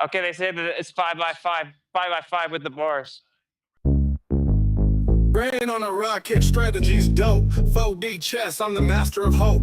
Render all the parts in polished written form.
Okay, they say that it's 5x5 with the bars. Brain on a rocket, strategies dope. 4D chess, I'm the master of hope.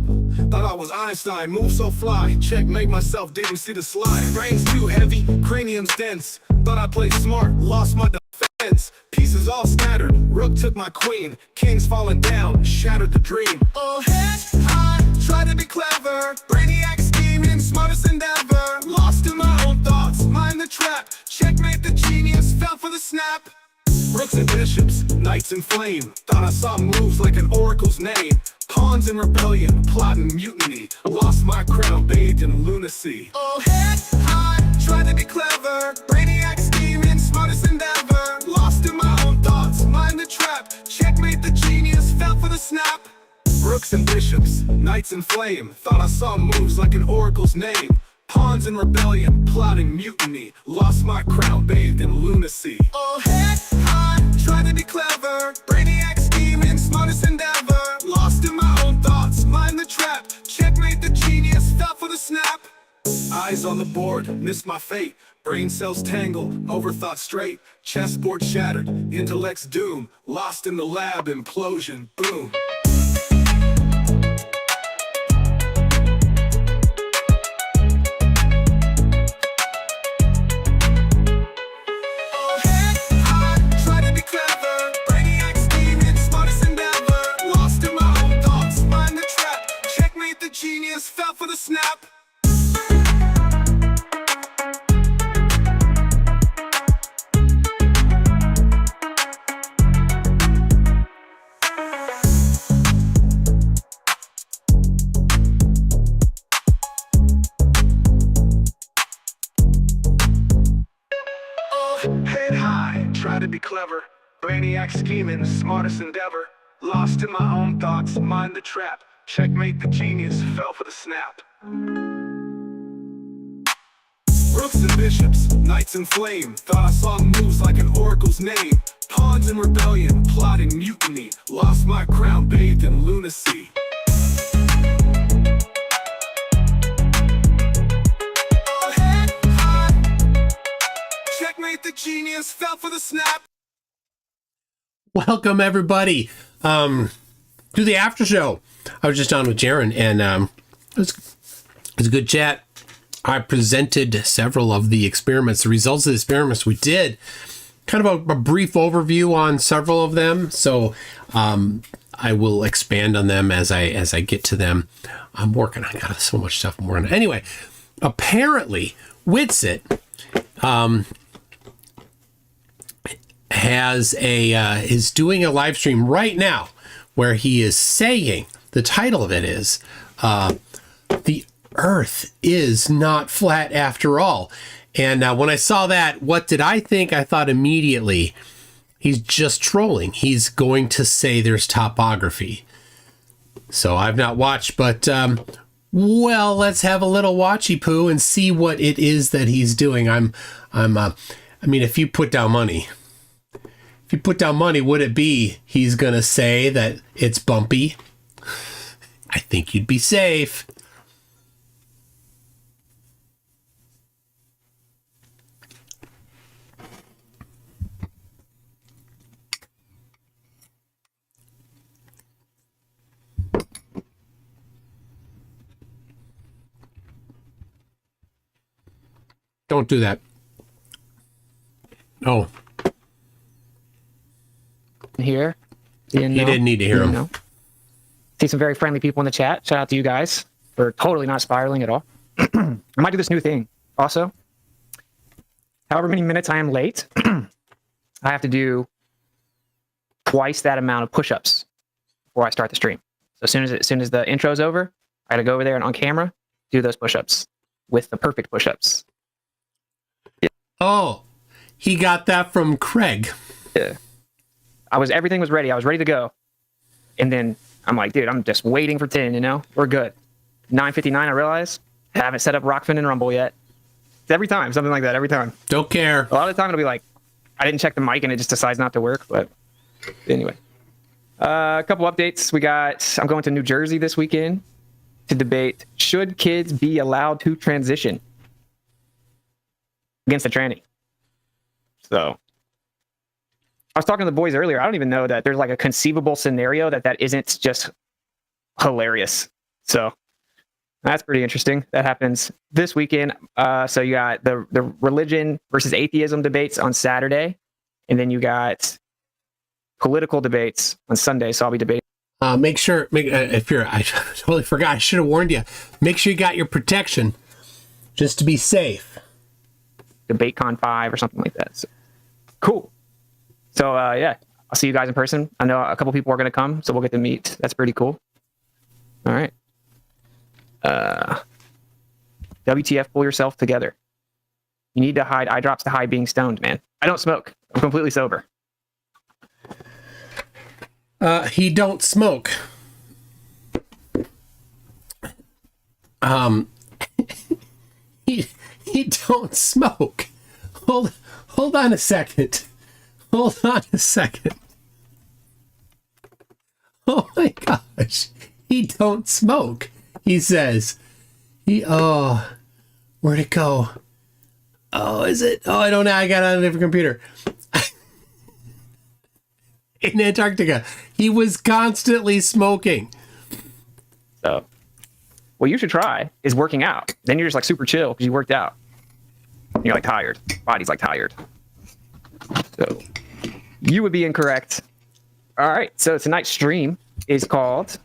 Thought I was Einstein, move so fly. Checkmate myself, didn't see the slide. Brain's too heavy, cranium's dense. Thought I played smart, lost my defense. Pieces all scattered, rook took my queen. King's falling down, shattered the dream. Oh, head high, try to be clever. Brainiac scheming, smartest endeavor. Lost in my own thoughts, mind the trap. Checkmate the genius, fell for the snap. Rooks and bishops, knights in flame. Thought I saw moves like an oracle's name. Pawns in rebellion, plotting mutiny. Lost my crown, bathed in lunacy. Oh, head high, try to be clever. Brainiac scheming, smartest endeavor. Lost in my own thoughts, mind the trap. Checkmate the genius, fell for the snap. Rooks and bishops, knights in flame. Thought I saw moves like an oracle's name. Pawns in rebellion, plotting mutiny. Lost my crown, bathed in lunacy. Oh, head high, try to be clever. Brainiac scheming, smartest endeavor. Lost in my own thoughts, mind the trap. Checkmate the genius, fell for the snap. Eyes on the board, missed my fate. Brain cells tangled, overthought straight. Chessboard shattered, intellect's doom. Lost in the lab, implosion, boom. Genius fell for the snap. Oh, head high, try to be clever. Brainiac scheming, smartest endeavor. Lost in my own thoughts, mind the trap. Checkmate the genius, fell for the snap. Rooks and bishops, knights in flame. Thought I saw moves like an oracle's name. Pawns in rebellion, plotting mutiny. Lost my crown, bathed in lunacy. Oh, head high. Checkmate the genius, fell for the snap. Welcome everybody to the after show. I was just on with Jaren, and it was a good chat. I presented several of the experiments, the results of the experiments we did, kind of a brief overview on several of them. So I will expand on them as I get to them. I'm working. I got so much stuff I'm working on. Anyway, apparently Witsit is doing a live stream right now where he is saying, the title of it is, The Earth is Not Flat After All. And when I saw that, what did I think? I thought immediately, he's just trolling. He's going to say there's topography. So I've not watched, but, well, let's have a little watchy poo and see what it is that he's doing. I mean, if you put down money, would it be he's going to say that it's bumpy? I think you'd be safe. Don't do that. Oh. Here. He didn't need to hear him. See some very friendly people in the chat. Shout out to you guys for totally not spiraling at all. I might do this new thing also. However many minutes I am late, I have to do twice that amount of push-ups before I start the stream. So as soon as the intro's over, I gotta go over there and on camera do those push-ups with the perfect push-ups. Yeah. Oh, he got that from Craig. Yeah. Everything was ready. I was ready to go. And then I'm like, dude, I'm just waiting for 10, We're good. 9:59, I realize. I haven't set up Rockfin and Rumble yet. It's every time, something like that, every time. Don't care. A lot of the time it'll be like, I didn't check the mic and it just decides not to work. But anyway. A couple updates. I'm going to New Jersey this weekend to debate, should kids be allowed to transition? against the tranny. So I was talking to the boys earlier. I don't even know that there's like a conceivable scenario that isn't just hilarious. So that's pretty interesting. That happens this weekend. So you got the religion versus atheism debates on Saturday, and then you got political debates on Sunday. So I'll be debating. Make sure, I totally forgot. I should have warned you. Make sure you got your protection, just to be safe. DebateCon 5 or something like that. So, cool. So yeah, I'll see you guys in person. I know a couple people are going to come, so we'll get to meet. That's pretty cool. All right. WTF, pull yourself together. You need to hide eye drops to hide being stoned, man. I don't smoke. I'm completely sober. He don't smoke. He don't smoke. Hold on a second. Hold on a second. Oh my gosh. He don't smoke. He says. Where'd it go? Oh, is it? Oh, I don't know. I got it on a different computer. In Antarctica, he was constantly smoking. So, what you should try is working out. Then you're just like super chill because you worked out. You're like tired. Body's like tired. So, you would be incorrect. All right. So tonight's stream is called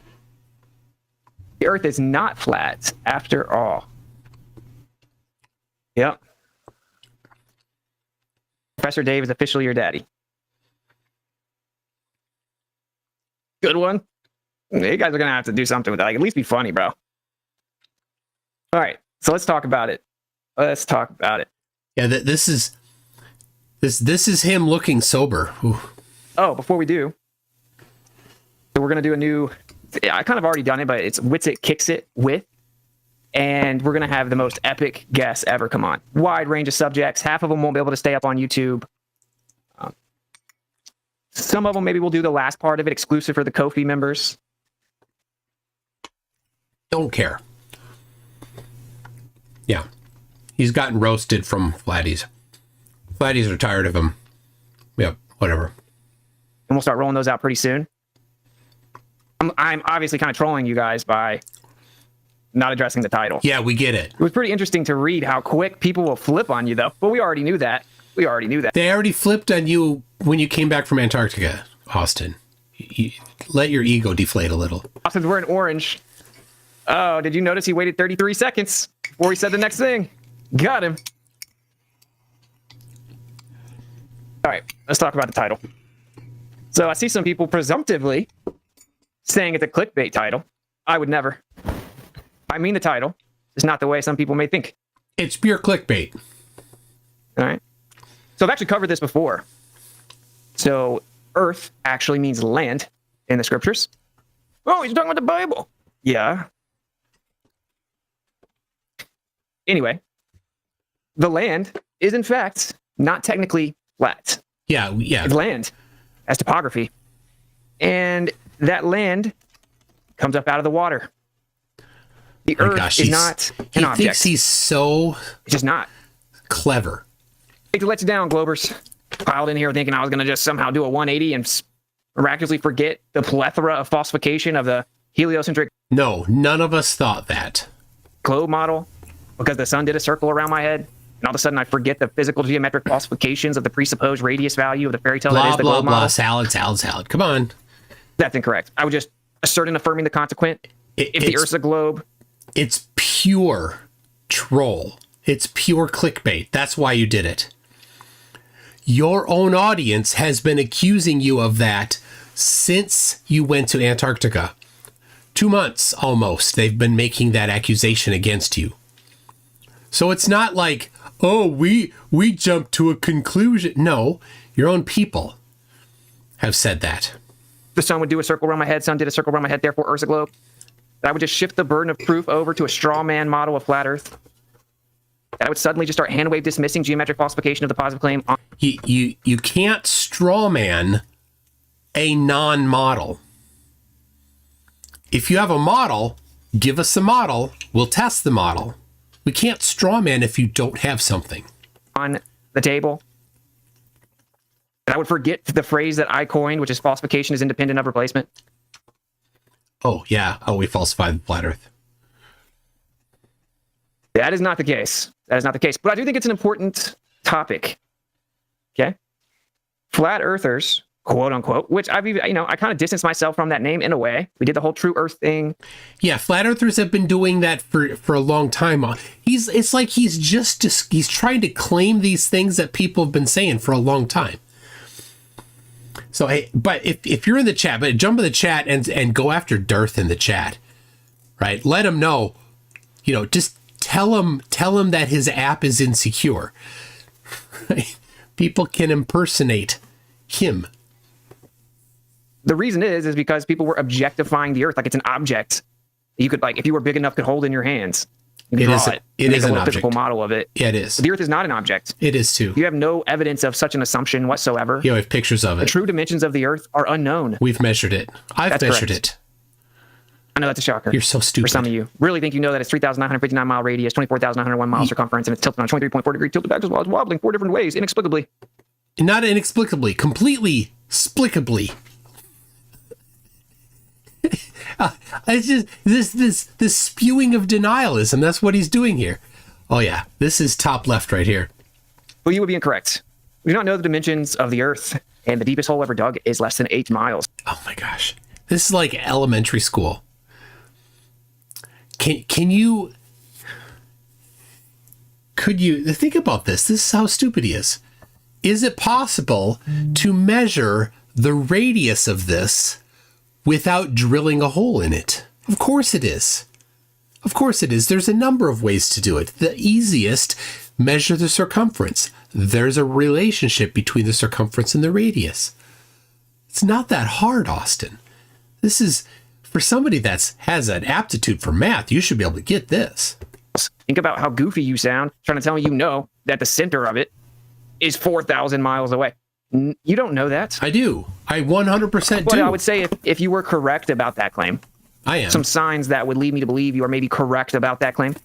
"The Earth is Not Flat After All." Yep. Professor Dave is officially your daddy. Good one. You guys are gonna have to do something with that. Like, at least be funny, bro. All right, so let's talk about it. Yeah, this is him looking sober. Ooh. Oh, before we do, so we're gonna do a new. I kind of already done it, but it's Wits It Kicks It with, and we're gonna have the most epic guests ever come on. Wide range of subjects. Half of them won't be able to stay up on YouTube. Some of them maybe we'll do the last part of it exclusive for the Ko-fi members. Don't care. Yeah. He's gotten roasted from Flatties. Flatties are tired of him. Yep, whatever. And we'll start rolling those out pretty soon. I'm obviously kind of trolling you guys by not addressing the title. Yeah, we get it. It was pretty interesting to read how quick people will flip on you, though. But we already knew that. They already flipped on you when you came back from Antarctica, Austin. You let your ego deflate a little. Austin's wearing orange. Oh, did you notice he waited 33 seconds before he said the next thing? Got him. All right, let's talk about the title. So I see some people presumptively saying it's a clickbait title. I would never. I mean, the title is not the way some people may think. It's pure clickbait. All right. So I've actually covered this before. So earth actually means land in the scriptures. Oh, he's talking about the Bible. Yeah. Anyway, the land is in fact not technically flat. Yeah. It's land as topography. And that land comes up out of the water. The earth is not an object. He thinks he's so it's just not clever. I hate to let you down, Globers. Piled in here thinking I was going to just somehow do a 180 and miraculously forget the plethora of falsification of the heliocentric. No, none of us thought that. Globe model, because the sun did a circle around my head, and all of a sudden I forget the physical geometric falsifications of the presupposed radius value of the fairy tale that is the globe model. Salad. Come on. That's incorrect. I would just assert and affirming the consequent. If the Earth's a globe. It's pure troll. It's pure clickbait. That's why you did it. Your own audience has been accusing you of that since you went to Antarctica. 2 months almost, they've been making that accusation against you. So it's not like, oh, we jumped to a conclusion. No, your own people have said that. The sun would do a circle around my head, sun did a circle around my head, therefore Earth's a globe. I would just shift the burden of proof over to a straw man model of flat Earth. I would suddenly just start hand wave dismissing geometric falsification of the positive claim. You can't straw man a non-model. If you have a model, give us a model. We'll test the model. We can't straw man if you don't have something. on the table, that I would forget the phrase that I coined, which is falsification is independent of replacement? Oh, yeah. Oh, we falsified the flat earth. That is not the case. That is not the case. But I do think it's an important topic. Okay? Flat earthers, quote unquote, which I've even, I kind of distanced myself from that name in a way. We did the whole true earth thing. Yeah, flat earthers have been doing that for a long time. It's like he's trying to claim these things that people have been saying for a long time. So, hey, but if you're in the chat, but jump in the chat and go after Dearth in the chat, right? Let him know, just tell him that his app is insecure. Right? People can impersonate him. The reason is because people were objectifying the earth like it's an object. You could, like, if you were big enough, could hold in your hands. You could draw it. It is an physical model of it. Yeah, it is. But the earth is not an object. It is too. You have no evidence of such an assumption whatsoever. You have pictures of it. The true dimensions of the earth are unknown. We've measured it. I've measured it. I know that's a shocker. You're so stupid. For some of you. Really think you know that it's 3,959 mile radius, 24,901 mile circumference, and it's tilted on a 23.4 degree tilted back as well as wobbling 4 different ways, inexplicably. Not inexplicably, completely splicably. It's just this spewing of denialism. That's what he's doing here. Oh yeah, this is top left right here. Well, you would be incorrect. We do not know the dimensions of the earth, and the deepest hole ever dug is less than 8 miles. Oh my gosh, this is like elementary school. Could you think about this? This is how stupid he is. Is it possible to measure the radius of this without drilling a hole in it? Of course it is. Of course it is. There's a number of ways to do it. The easiest, measure the circumference. There's a relationship between the circumference and the radius. It's not that hard, Austin. This is, for somebody that has an aptitude for math, you should be able to get this. Think about how goofy you sound trying to tell me that the center of it is 4,000 miles away. You don't know that. I do. I 100% do. But I would say if you were correct about that claim, I am. Some signs that would lead me to believe you are maybe correct about that claim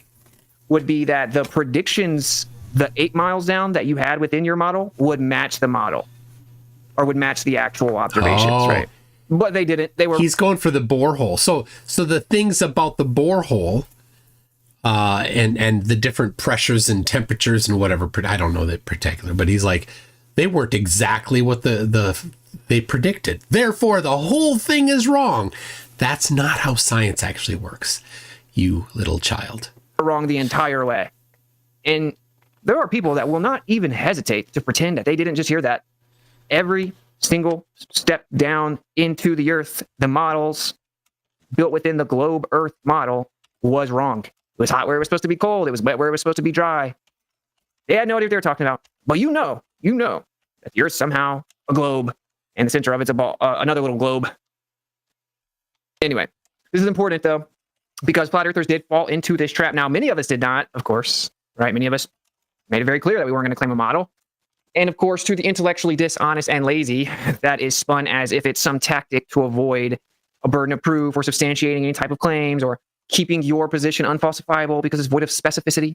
would be that the predictions, the 8 miles down that you had within your model would match the model or would match the actual observations, right? But they didn't. He's going for the borehole. So the things about the borehole and the different pressures and temperatures and whatever, I don't know that particular, but he's like, they weren't exactly what they predicted. Therefore, the whole thing is wrong. That's not how science actually works, you little child. Wrong the entire way. And there are people that will not even hesitate to pretend that they didn't just hear that. Every single step down into the earth, the models built within the globe earth model was wrong. It was hot where it was supposed to be cold. It was wet where it was supposed to be dry. They had no idea what they were talking about. But you know that the earth's somehow a globe, and the center of it's a ball, another little globe. Anyway, this is important, though, because flat earthers did fall into this trap. Now, many of us did not, of course, right? Many of us made it very clear that we weren't going to claim a model. And, of course, to the intellectually dishonest and lazy, that is spun as if it's some tactic to avoid a burden of proof or substantiating any type of claims or keeping your position unfalsifiable because it's void of specificity.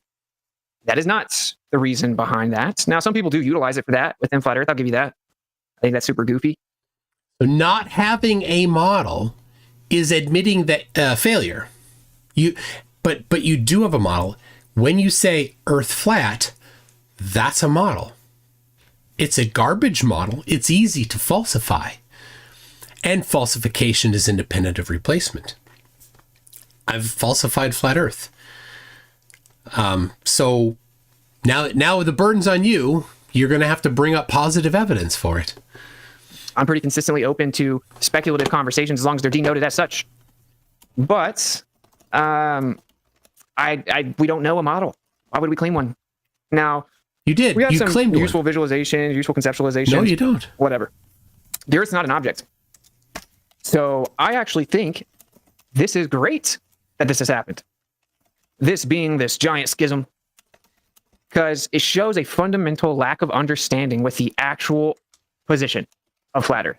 That is not the reason behind that. Now, some people do utilize it for that within flat earth. I'll give you that. I think that's super goofy. So not having a model is admitting that failure. But you do have a model. When you say earth flat, that's a model. It's a garbage model. It's easy to falsify. And falsification is independent of replacement. I've falsified flat earth. So now the burden's on you. You're going to have to bring up positive evidence for it. I'm pretty consistently open to speculative conversations as long as they're denoted as such. But we don't know a model. Why would we claim one? Now, you did. We have some claimed useful one. visualization, useful conceptualization. No, you don't. Whatever. The Earth's not an object. So I actually think this is great that this has happened. This being this giant schism, because it shows a fundamental lack of understanding with the actual position of flat Earth.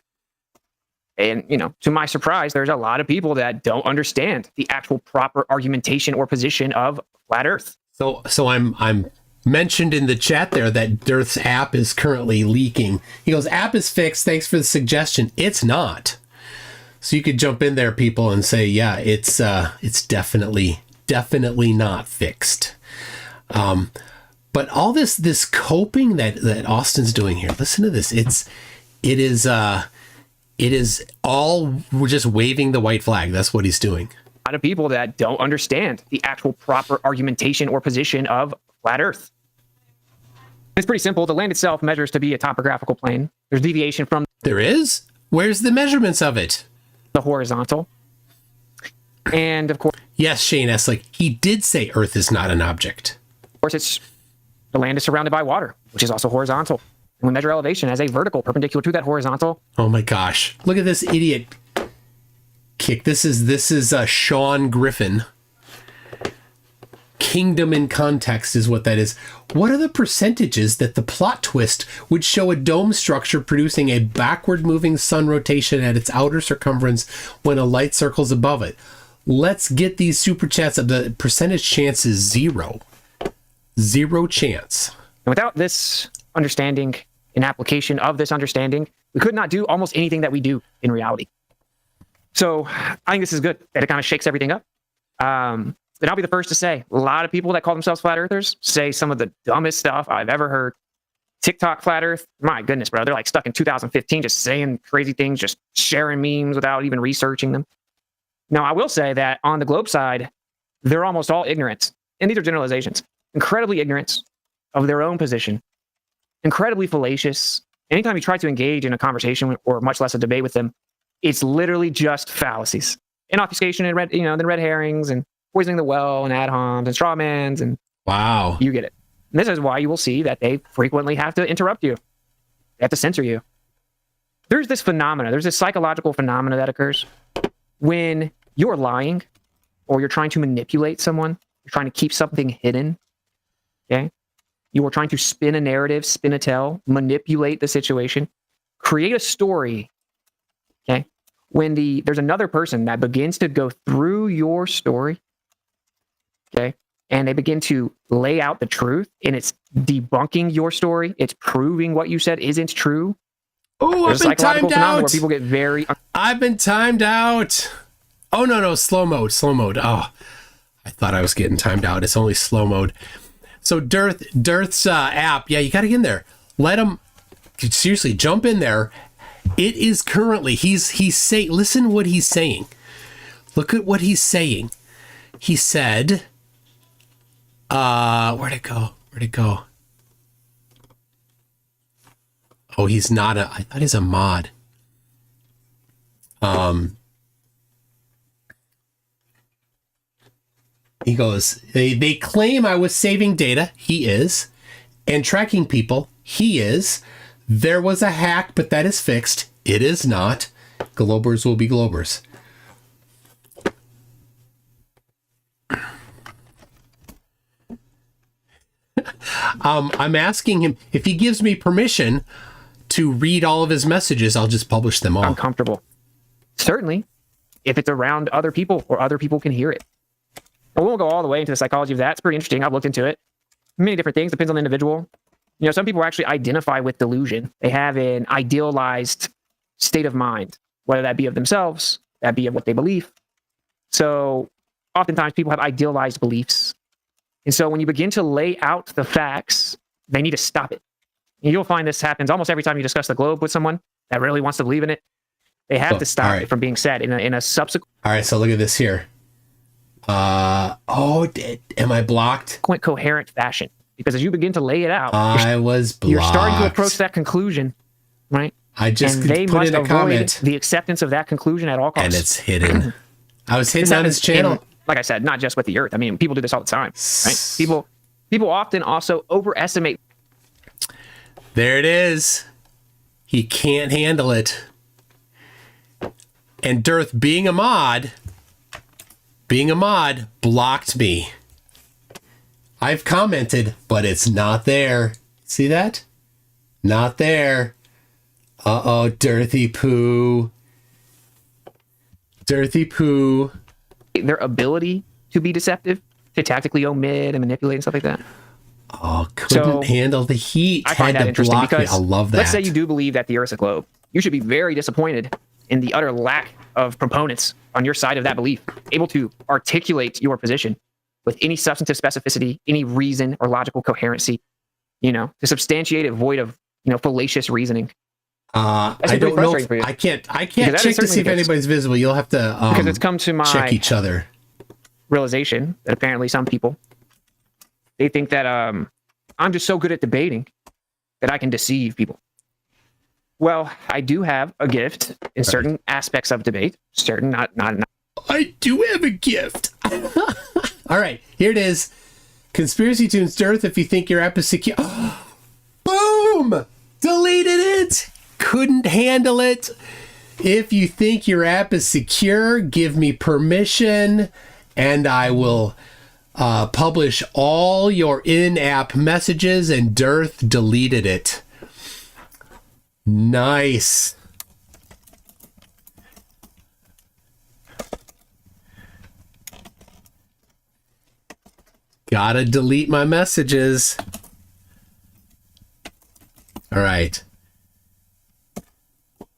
And, to my surprise, there's a lot of people that don't understand the actual proper argumentation or position of flat Earth. So I'm mentioned in the chat there that Dearth's app is currently leaking. He goes, app is fixed. Thanks for the suggestion. It's not. So you could jump in there, people, and say, yeah, it's definitely not fixed. But all this coping that Austin's doing here, listen to this. It is all just waving the white flag. That's what he's doing. A lot of people that don't understand the actual proper argumentation or position of flat Earth. It's pretty simple. The land itself measures to be a topographical plane. There's deviation from There is? Where's the measurements of it? the horizontal. And of course, Yes, Shane S. Like, he did say Earth is not an object. it's the land is surrounded by water, which is also horizontal. And we measure elevation as a vertical perpendicular to that horizontal. Oh my gosh. Look at this idiot kick. This is Sean Griffin. Kingdom in context is what that is. What are the percentages that the plot twist would show a dome structure producing a backward moving sun rotation at its outer circumference when a light circles above it? Let's get these super chats up. The percentage chance is 0. 0 chance. And without this understanding and application of this understanding, we could not do almost anything that we do in reality. So I think this is good, that it kind of shakes everything up. And I'll be the first to say, a lot of people that call themselves flat earthers say some of the dumbest stuff I've ever heard. TikTok flat earth, my goodness, bro. They're like stuck in 2015, just saying crazy things, just sharing memes without even researching them. Now, I will say that on the globe side, they're almost all ignorant. And these are generalizations. Incredibly ignorant of their own position. Incredibly fallacious. Anytime you try to engage in a conversation or much less a debate with them, it's literally just fallacies and obfuscation and then red herrings and poisoning the well and ad homs and straw mans and Wow. you get it. And this is why you will see that they frequently have to interrupt you. They have to censor you. There's this phenomena. There's this psychological phenomena that occurs when you're lying or you're trying to manipulate someone. You're trying to keep something hidden. Okay. You are trying to spin a narrative, spin a tell, manipulate the situation, create a story. Okay. When there's another person that begins to go through your story. Okay. And they begin to lay out the truth and it's debunking your story. It's proving what you said isn't true. Oh, I've been timed out. Where people get very. I've been timed out. Oh, no. Slow mode. Oh, I thought I was getting timed out. It's only slow mode. So Dearth's app. Yeah, you got to get in there. Let him seriously jump in there. It is currently, listen what he's saying. Look at what he's saying. He said, where'd it go? Oh, he's not I thought he's a mod. He goes, they claim I was saving data. He is. And tracking people. He is. There was a hack, but that is fixed. It is not. Globers will be globers. I'm asking him if he gives me permission to read all of his messages. I'll just publish them all. Uncomfortable. Certainly, if it's around other people or other people can hear it. And we won't go all the way into the psychology of that. It's pretty interesting. I've looked into it. Many different things. Depends on the individual. Some people actually identify with delusion. They have an idealized state of mind, whether that be of themselves, that be of what they believe. So oftentimes people have idealized beliefs. And so when you begin to lay out the facts, they need to stop it. And you'll find this happens almost every time you discuss the globe with someone that really wants to believe in it. They have to stop it from being said in a subsequent. All right, so look at this here. Am I blocked? Coherent fashion. Because as you begin to lay it out, you're starting to approach that conclusion, right? I just and they put must in a avoid comment. the acceptance of that conclusion at all costs. And it's hidden. I was hidden on his channel. Like I said, not just with the Earth. I mean, people do this all the time, right? People often also overestimate. There it is. He can't handle it. And Dearth, being a mod, blocked me. I've commented, but it's not there. See that? Not there. Uh-oh, Dearthy Poo. Dearthy Poo. Their ability to be deceptive, to tactically omit and manipulate and stuff like that. Oh, couldn't handle the heat. I find Had that to interesting block me. because I love that. let's say you do believe that the Earth's a globe. You should be very disappointed in the utter lack of proponents on your side of that belief, able to articulate your position with any substantive specificity, any reason or logical coherency, to substantiate it void of, fallacious reasoning. I don't know. I can't check to see if anybody's visible. You'll have to because it's come to my check each other. Realization that apparently some people, they think that I'm just so good at debating that I can deceive people. Well, I do have a gift in certain aspects of debate. Certain, not. I do have a gift. All right, here it is. Conspiracy Tunes Dearth, if you think your app is secure. Boom! Deleted it! Couldn't handle it. If you think your app is secure, give me permission, and I will publish all your in-app messages, and Dearth deleted it. Nice. Gotta delete my messages. All right.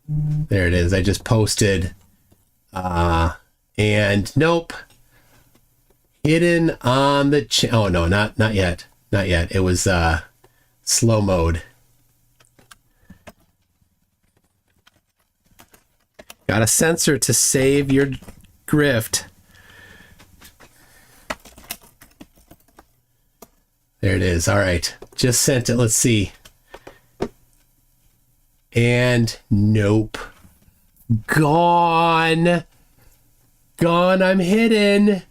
There it is. I just posted. And nope. Hidden on the oh no, not yet. Not yet. It was slow mode. Gotta censor to save your grift. There it is. All right. Just sent it. Let's see. And nope. Gone. Gone. I'm hidden.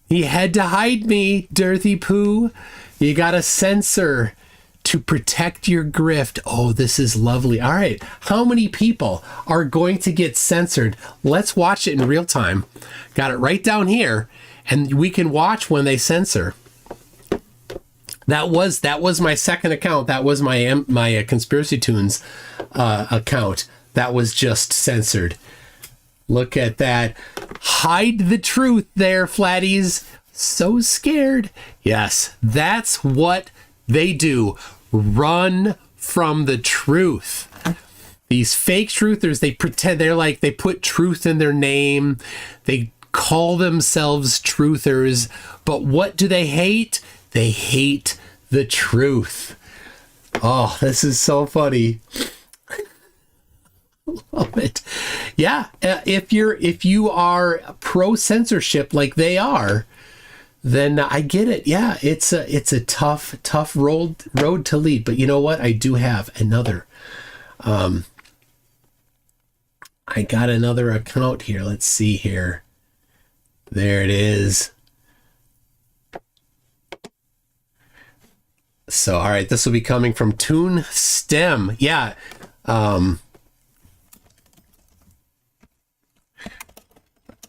He had to hide me, Dirthy Poo. You gotta censor to protect your grift. Oh, this is lovely. All right. How many people are going to get censored? Let's watch it in real time. Got it right down here. And we can watch when they censor. That was my second account. That was my Conspiracy Tunes account. That was just censored. Look at that. Hide the truth there, flatties. So scared. Yes, that's what they do. Run from the truth. These fake truthers, they pretend they put truth in their name. They call themselves truthers. But what do they hate? They hate the truth. Oh, this is so funny. Love it. Yeah, if you are pro censorship like they are, then I get it. Yeah, it's a tough road to lead. But you know what? I do have another. I got another account here. Let's see here. There it is. So, all right, this will be coming from Tune Stem. Yeah.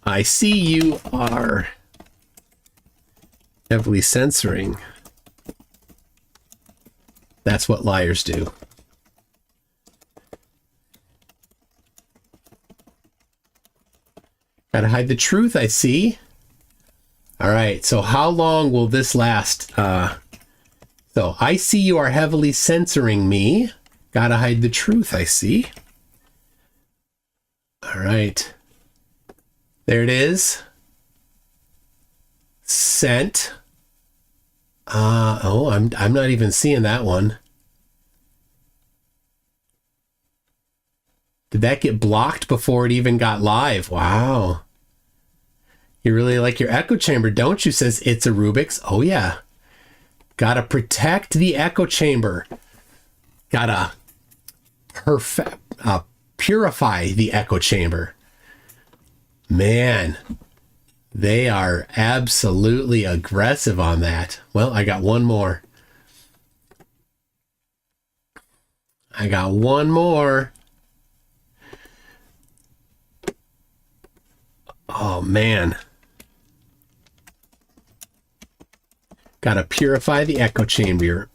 I see you are heavily censoring. That's what liars do. Gotta hide the truth, I see. All right, so how long will this last? So I see you are heavily censoring me. Gotta hide the truth, I see. All right. There it is. Sent. Oh, I'm not even seeing that one. Did that get blocked before it even got live? Wow. You really like your echo chamber, don't you? Says it's a Rubik's. Oh yeah. Gotta protect the echo chamber. Gotta purify the echo chamber. Man, they are absolutely aggressive on that. Well, I got one more. Oh, man. Gotta purify the echo chamber.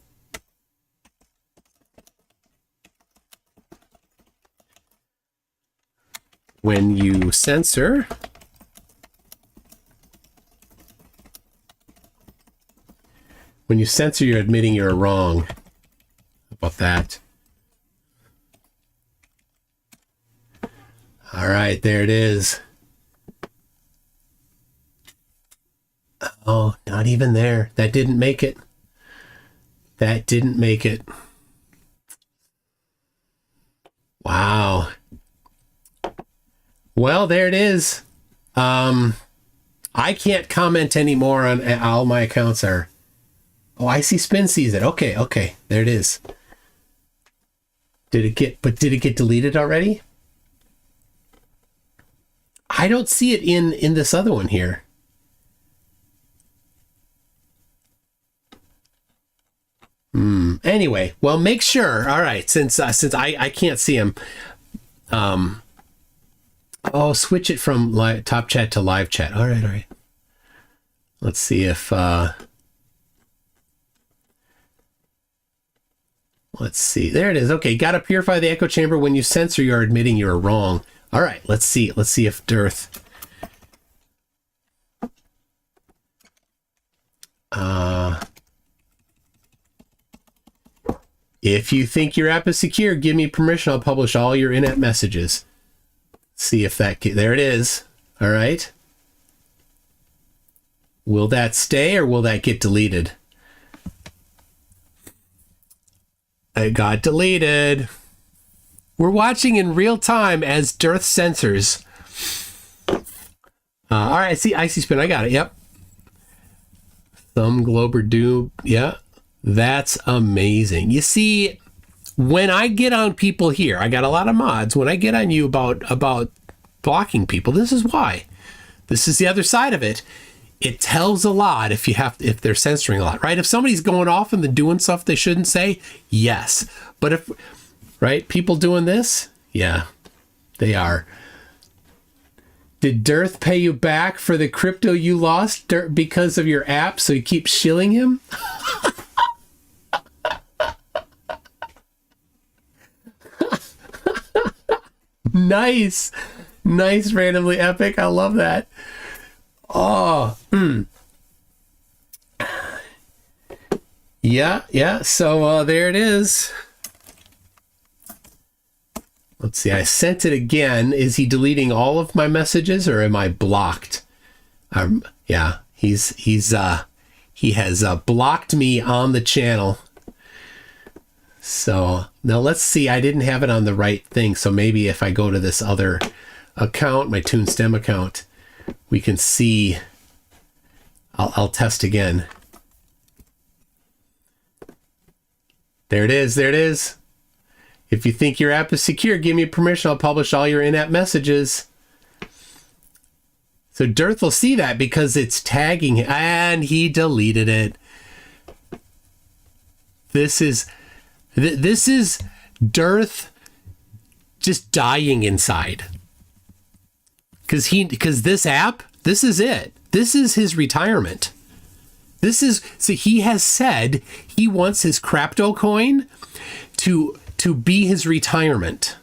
When you censor, When you censor, you're admitting you're wrong. How about that? All right, there it is. Oh, not even there. That didn't make it. That didn't make it. Wow. Well, there it is. I can't comment anymore on all my accounts are. Oh, I see Spin sees it. Okay, okay. There it is. Did it get deleted already? I don't see it in this other one here. Anyway, well, make sure. All right, since I can't see him. Oh, switch it from top chat to live chat. All right, all right. Let's see if let's see. There it is. Okay, got to purify the echo chamber. When you censor, you're admitting you're wrong. All right, let's see. Let's see if Dearth. If you think your app is secure, give me permission. I'll publish all your in-app messages. See if that... There it is. All right. Will that stay or will that get deleted? It got deleted. We're watching in real time as Dearth censors. All right, I see Spin. I got it. Yep. Thumb Glober do. Yeah. That's amazing. You see, when I get on people here, I got a lot of mods. When I get on you about blocking people, this is why. This is the other side of it. It tells a lot if they're censoring a lot, right? If somebody's going off and they're doing stuff they shouldn't say, yes. But if, right, people doing this, yeah, they are. Did Dearth pay you back for the crypto you lost because of your app, so you keep shilling him? Nice. Nice, randomly epic. I love that. Oh. Yeah. So there it is. Let's see. I sent it again. Is he deleting all of my messages or am I blocked? Yeah, he has blocked me on the channel. So now let's see. I didn't have it on the right thing. So maybe if I go to this other account, my TuneStem account, we can see. I'll test again. There it is. There it is. If you think your app is secure, give me permission. I'll publish all your in-app messages. So Dearth will see that because it's tagging him, and he deleted it. This is Dearth just dying inside. Because this app, this is it. This is his retirement. So he has said he wants his Crapto coin to be his retirement.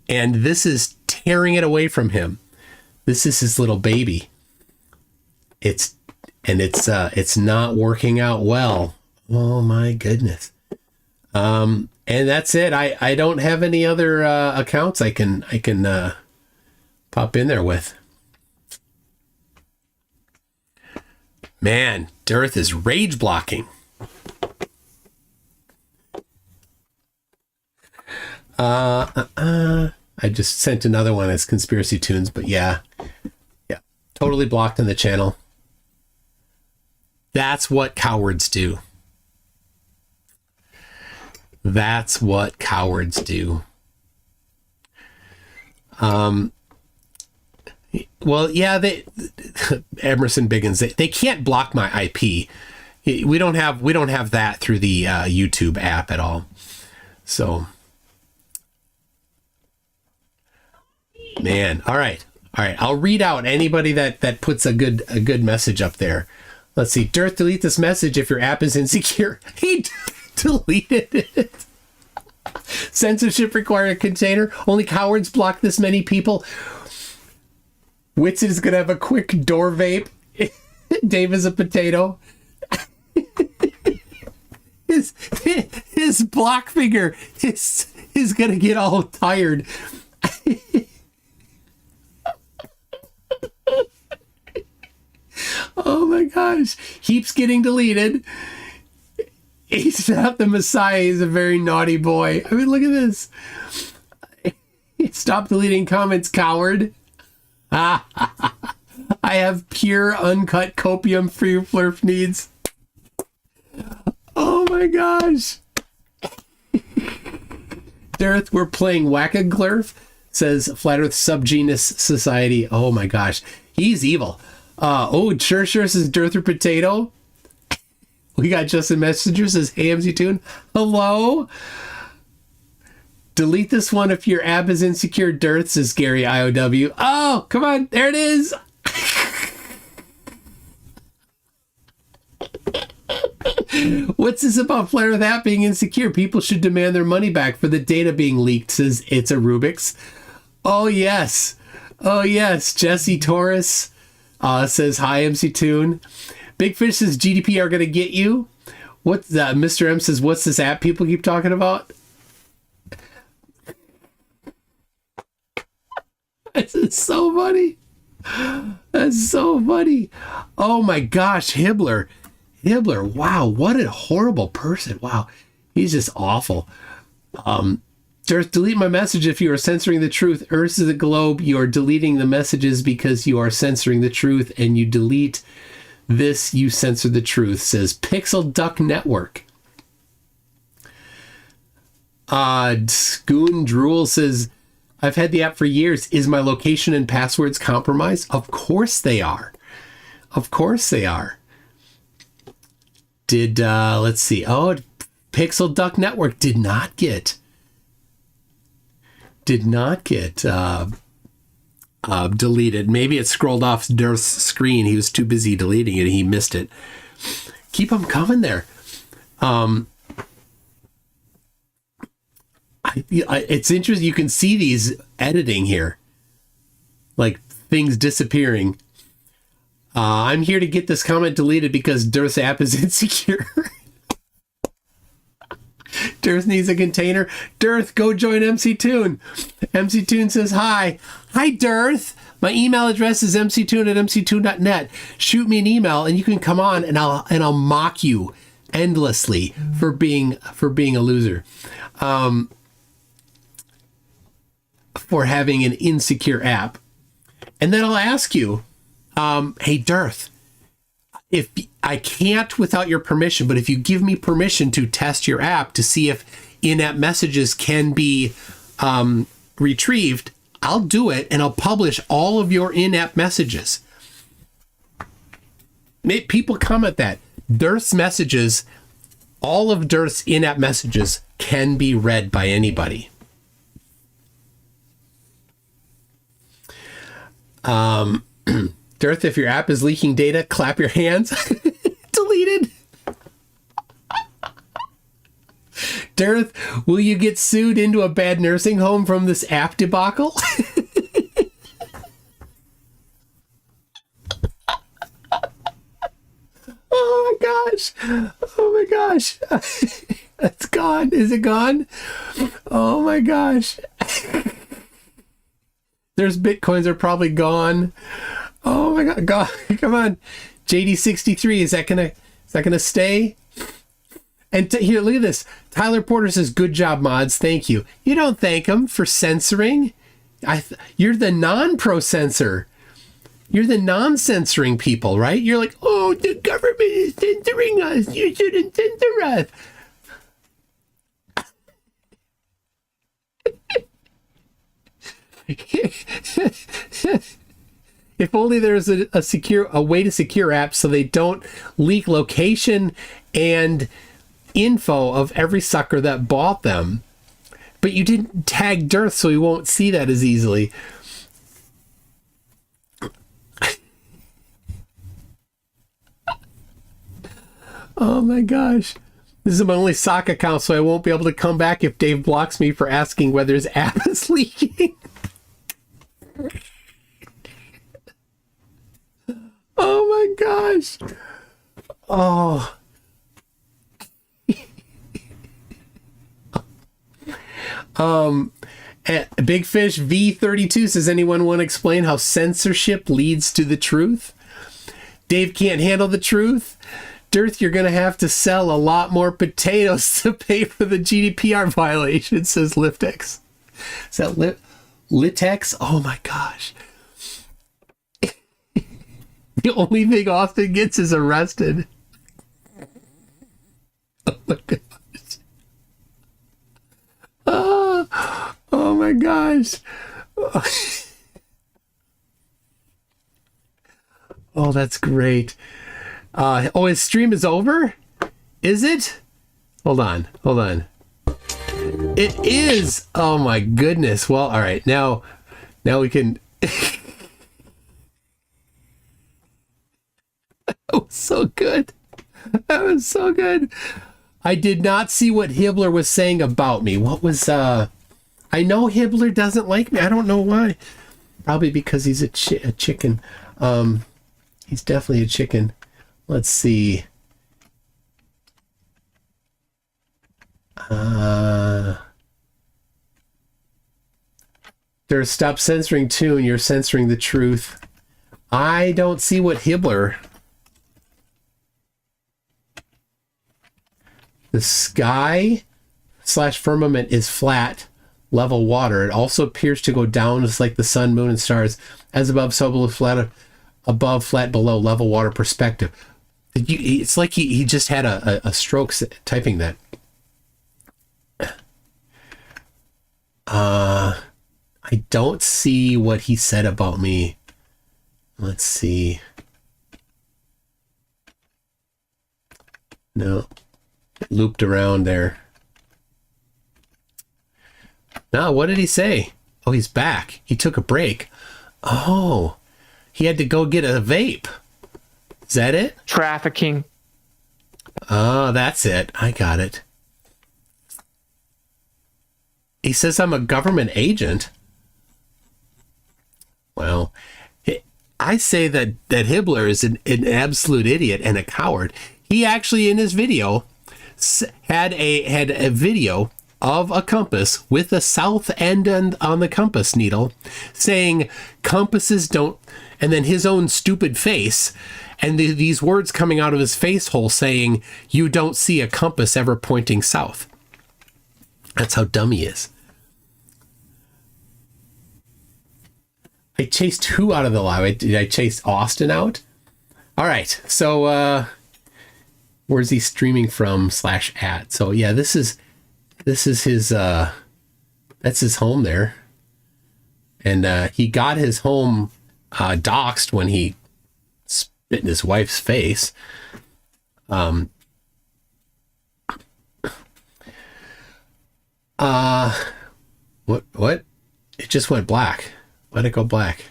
And this is tearing it away from him. This is his little baby. It's not working out well. Oh my goodness. And that's it. I don't have any other accounts I can pop in there with. Man, Dearth is rage blocking. I just sent another one as Conspiracy Tunes, but yeah, totally blocked on the channel. That's what cowards do. That's what cowards do. Well, yeah, Emerson Biggins, they can't block my IP. We don't have that through the YouTube app at all. So, man, all right. I'll read out anybody that puts a good message up there. Let's see. Dearth, delete this message if your app is insecure. He deleted it. Censorship required container. Only cowards block this many people. Witz is gonna have a quick door vape. Dave is a potato. this block figure is gonna get all tired. Oh my gosh. Keeps getting deleted. He's not the Messiah. He's a very naughty boy. I mean, look at this. Stop deleting comments, coward. I have pure, uncut copium for your flurf needs. Oh my gosh. Darth, we're playing Whack-a-Glurf, says Flat Earth Subgenus Society. Oh my gosh. He's evil. Sure says Dirther Potato. We got Justin Messenger says, hey, MC Toon. Hello. Delete this one if your app is insecure, Dirth, says Gary IOW. Oh, come on. There it is. What's this about Flat Earth app being insecure? People should demand their money back for the data being leaked, says It's a Rubik's. Oh, yes. Oh, yes. Jesse Torres says, hi, MC Toon. Big Fish says, GDPR going to get you. What's that? Mr. M says, what's this app people keep talking about? This is so funny. That's so funny. Oh my gosh, Hibbler. Wow, what a horrible person. Wow, he's just awful. Earth, delete my message if you are censoring the truth. Earth is a globe. You are deleting the messages because you are censoring the truth, and you delete this, you censor the truth, says Pixel Duck Network. Goon Drool says, I've had the app for years. Is my location and passwords compromised? Of course they are. Of course they are. Let's see. Oh, Pixel Duck Network did not get deleted. Maybe it scrolled off Dirth's screen. He was too busy deleting it and he missed it. Keep them coming there. It's interesting. You can see these editing here, like things disappearing. I'm here to get this comment deleted because Dirth's app is insecure. Dirth needs a container. Dirth, go join MC Toon. MC Toon says hi. Hi, Dirth. My email address is mctoon@mctoon.net. Shoot me an email and you can come on and I'll mock you endlessly for being a loser. For having an insecure app. And then I'll ask you, hey, Dirth, if I can't without your permission, but if you give me permission to test your app to see if in-app messages can be retrieved, I'll do it and I'll publish all of your in-app messages. People comment that Dirth's messages, all of Dirth's in-app messages can be read by anybody. Dirth, if your app is leaking data, clap your hands. Deleted. Dirth, will you get sued into a bad nursing home from this app debacle? Oh my gosh. Oh my gosh. That's gone. Is it gone? Oh my gosh. There's bitcoins are probably gone. Oh my God. Come on. JD63, is that gonna stay? And here, look at this. Tyler Porter says, good job, mods. Thank you. You don't thank him for censoring. You're the non-pro censor. You're the non-censoring people, right? You're like, oh, the government is censoring us. You shouldn't censor us. If only there's a way to secure apps so they don't leak location and info of every sucker that bought them. But you didn't tag Dirth, so we won't see that as easily. Oh my gosh. This is my only sock account, so I won't be able to come back if Dave blocks me for asking whether his app is leaking. Oh my gosh. Oh. Big Fish V32 says, anyone want to explain how censorship leads to the truth? Dave can't handle the truth. Dirth, you're going to have to sell a lot more potatoes to pay for the GDPR violation, says Liftex. Is that Litex? Oh my gosh. The only thing Austin gets is arrested. Oh my gosh. Oh my gosh. Oh, that's great. His stream is over? Is it? Hold on. It is. Oh my goodness. Well, all right. Now we can. That was so good. That was so good. I did not see what Hibbler was saying about me. What was, I know Hibbler doesn't like me. I don't know why. Probably because he's a chicken. He's definitely a chicken. Let's see. There's stop censoring too, and you're censoring the truth. I don't see what Hibbler. The sky / firmament is flat, level water. It also appears to go down just like the sun, moon, and stars. As above, so below, flat above, flat below, level water perspective. It's like he just had a stroke typing that. I don't see what he said about me. Let's see. No. Looped around there. No, what did he say? Oh, he's back. He took a break. Oh, he had to go get a vape. Is that it? Trafficking. Oh, that's it. I got it. He says I'm a government agent. Well, I say that Hibbler is an absolute idiot and a coward. He actually, in his video, had a video of a compass with the south end on the compass needle saying compasses don't, and then his own stupid face and these words coming out of his face hole saying you don't see a compass ever pointing south. That's how dumb he is. I chased who out of the live? Did I chase Austin out? All right, so where's he streaming from /at? So yeah, this is his that's his home there. And he got his home doxxed when he spit in his wife's face. What? It just went black. Why'd it go black?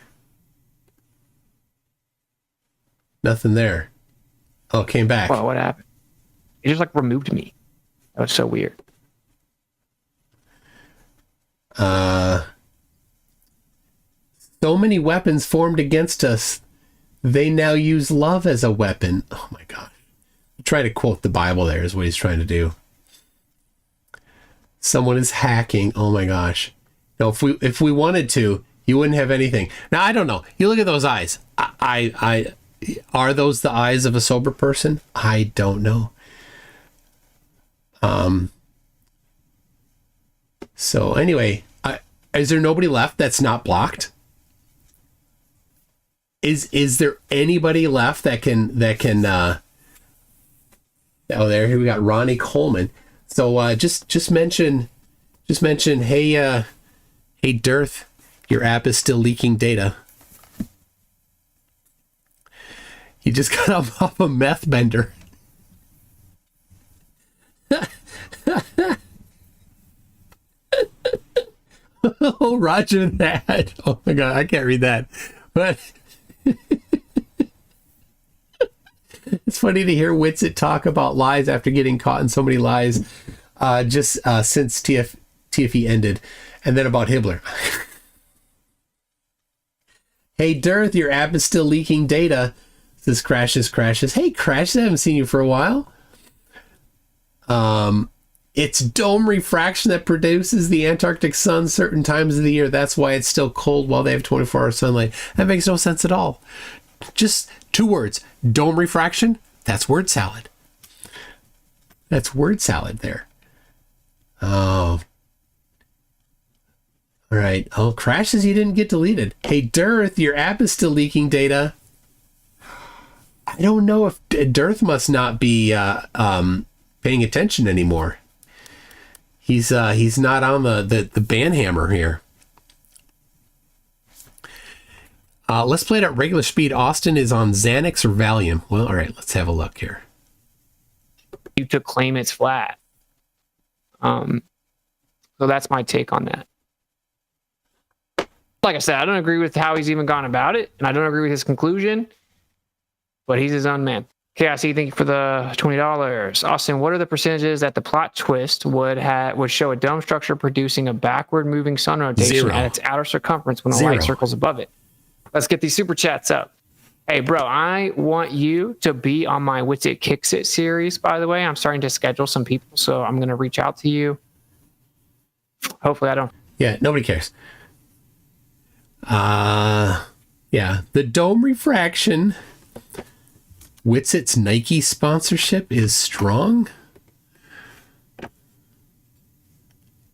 Nothing there. Oh, came back. Well, what happened? It just like removed me. That was so weird. So many weapons formed against us. They now use love as a weapon. Oh my gosh. Try to quote the Bible there is what he's trying to do. Someone is hacking. Oh my gosh. No, if we wanted to, you wouldn't have anything. Now, I don't know. You look at those eyes. I are those the eyes of a sober person? I don't know. So anyway, is there nobody left that's not blocked? Is there anybody left that can oh, here we got Ronnie Coleman. So just mention hey Dirth, your app is still leaking data. He just got off a meth bender. Oh, Roger that. Oh my God, I can't read that. But it's funny to hear Witsit talk about lies after getting caught in so many lies just since TFE ended. And then about Hibbler. Hey, Dirth, your app is still leaking data. This crashes. Hey, Crash, I haven't seen you for a while. It's dome refraction that produces the Antarctic sun certain times of the year. That's why it's still cold while they have 24-hour sunlight. That makes no sense at all. Just 2 words. Dome refraction. That's word salad. That's word salad there. Oh. All right. Oh, crashes you didn't get deleted. Hey, Dearth, your app is still leaking data. I don't know if Dearth must not be paying attention anymore. He's not on the ban hammer here. Let's play it at regular speed. Austin is on Xanax or Valium. Well, all right, let's have a look here. You to claim it's flat. So that's my take on that. Like I said, I don't agree with how he's even gone about it, and I don't agree with his conclusion, but he's his own man. KIC, thank you for the $20. Austin, what are the percentages that the plot twist would show a dome structure producing a backward moving sun rotation 0 at its outer circumference when the 0 light circles above it? Let's get these super chats up. Hey, bro, I want you to be on my Wits It Kicks It series, by the way. I'm starting to schedule some people, so I'm going to reach out to you. Hopefully I don't. Yeah, nobody cares. Yeah, the dome refraction. Wits It's Nike sponsorship is strong.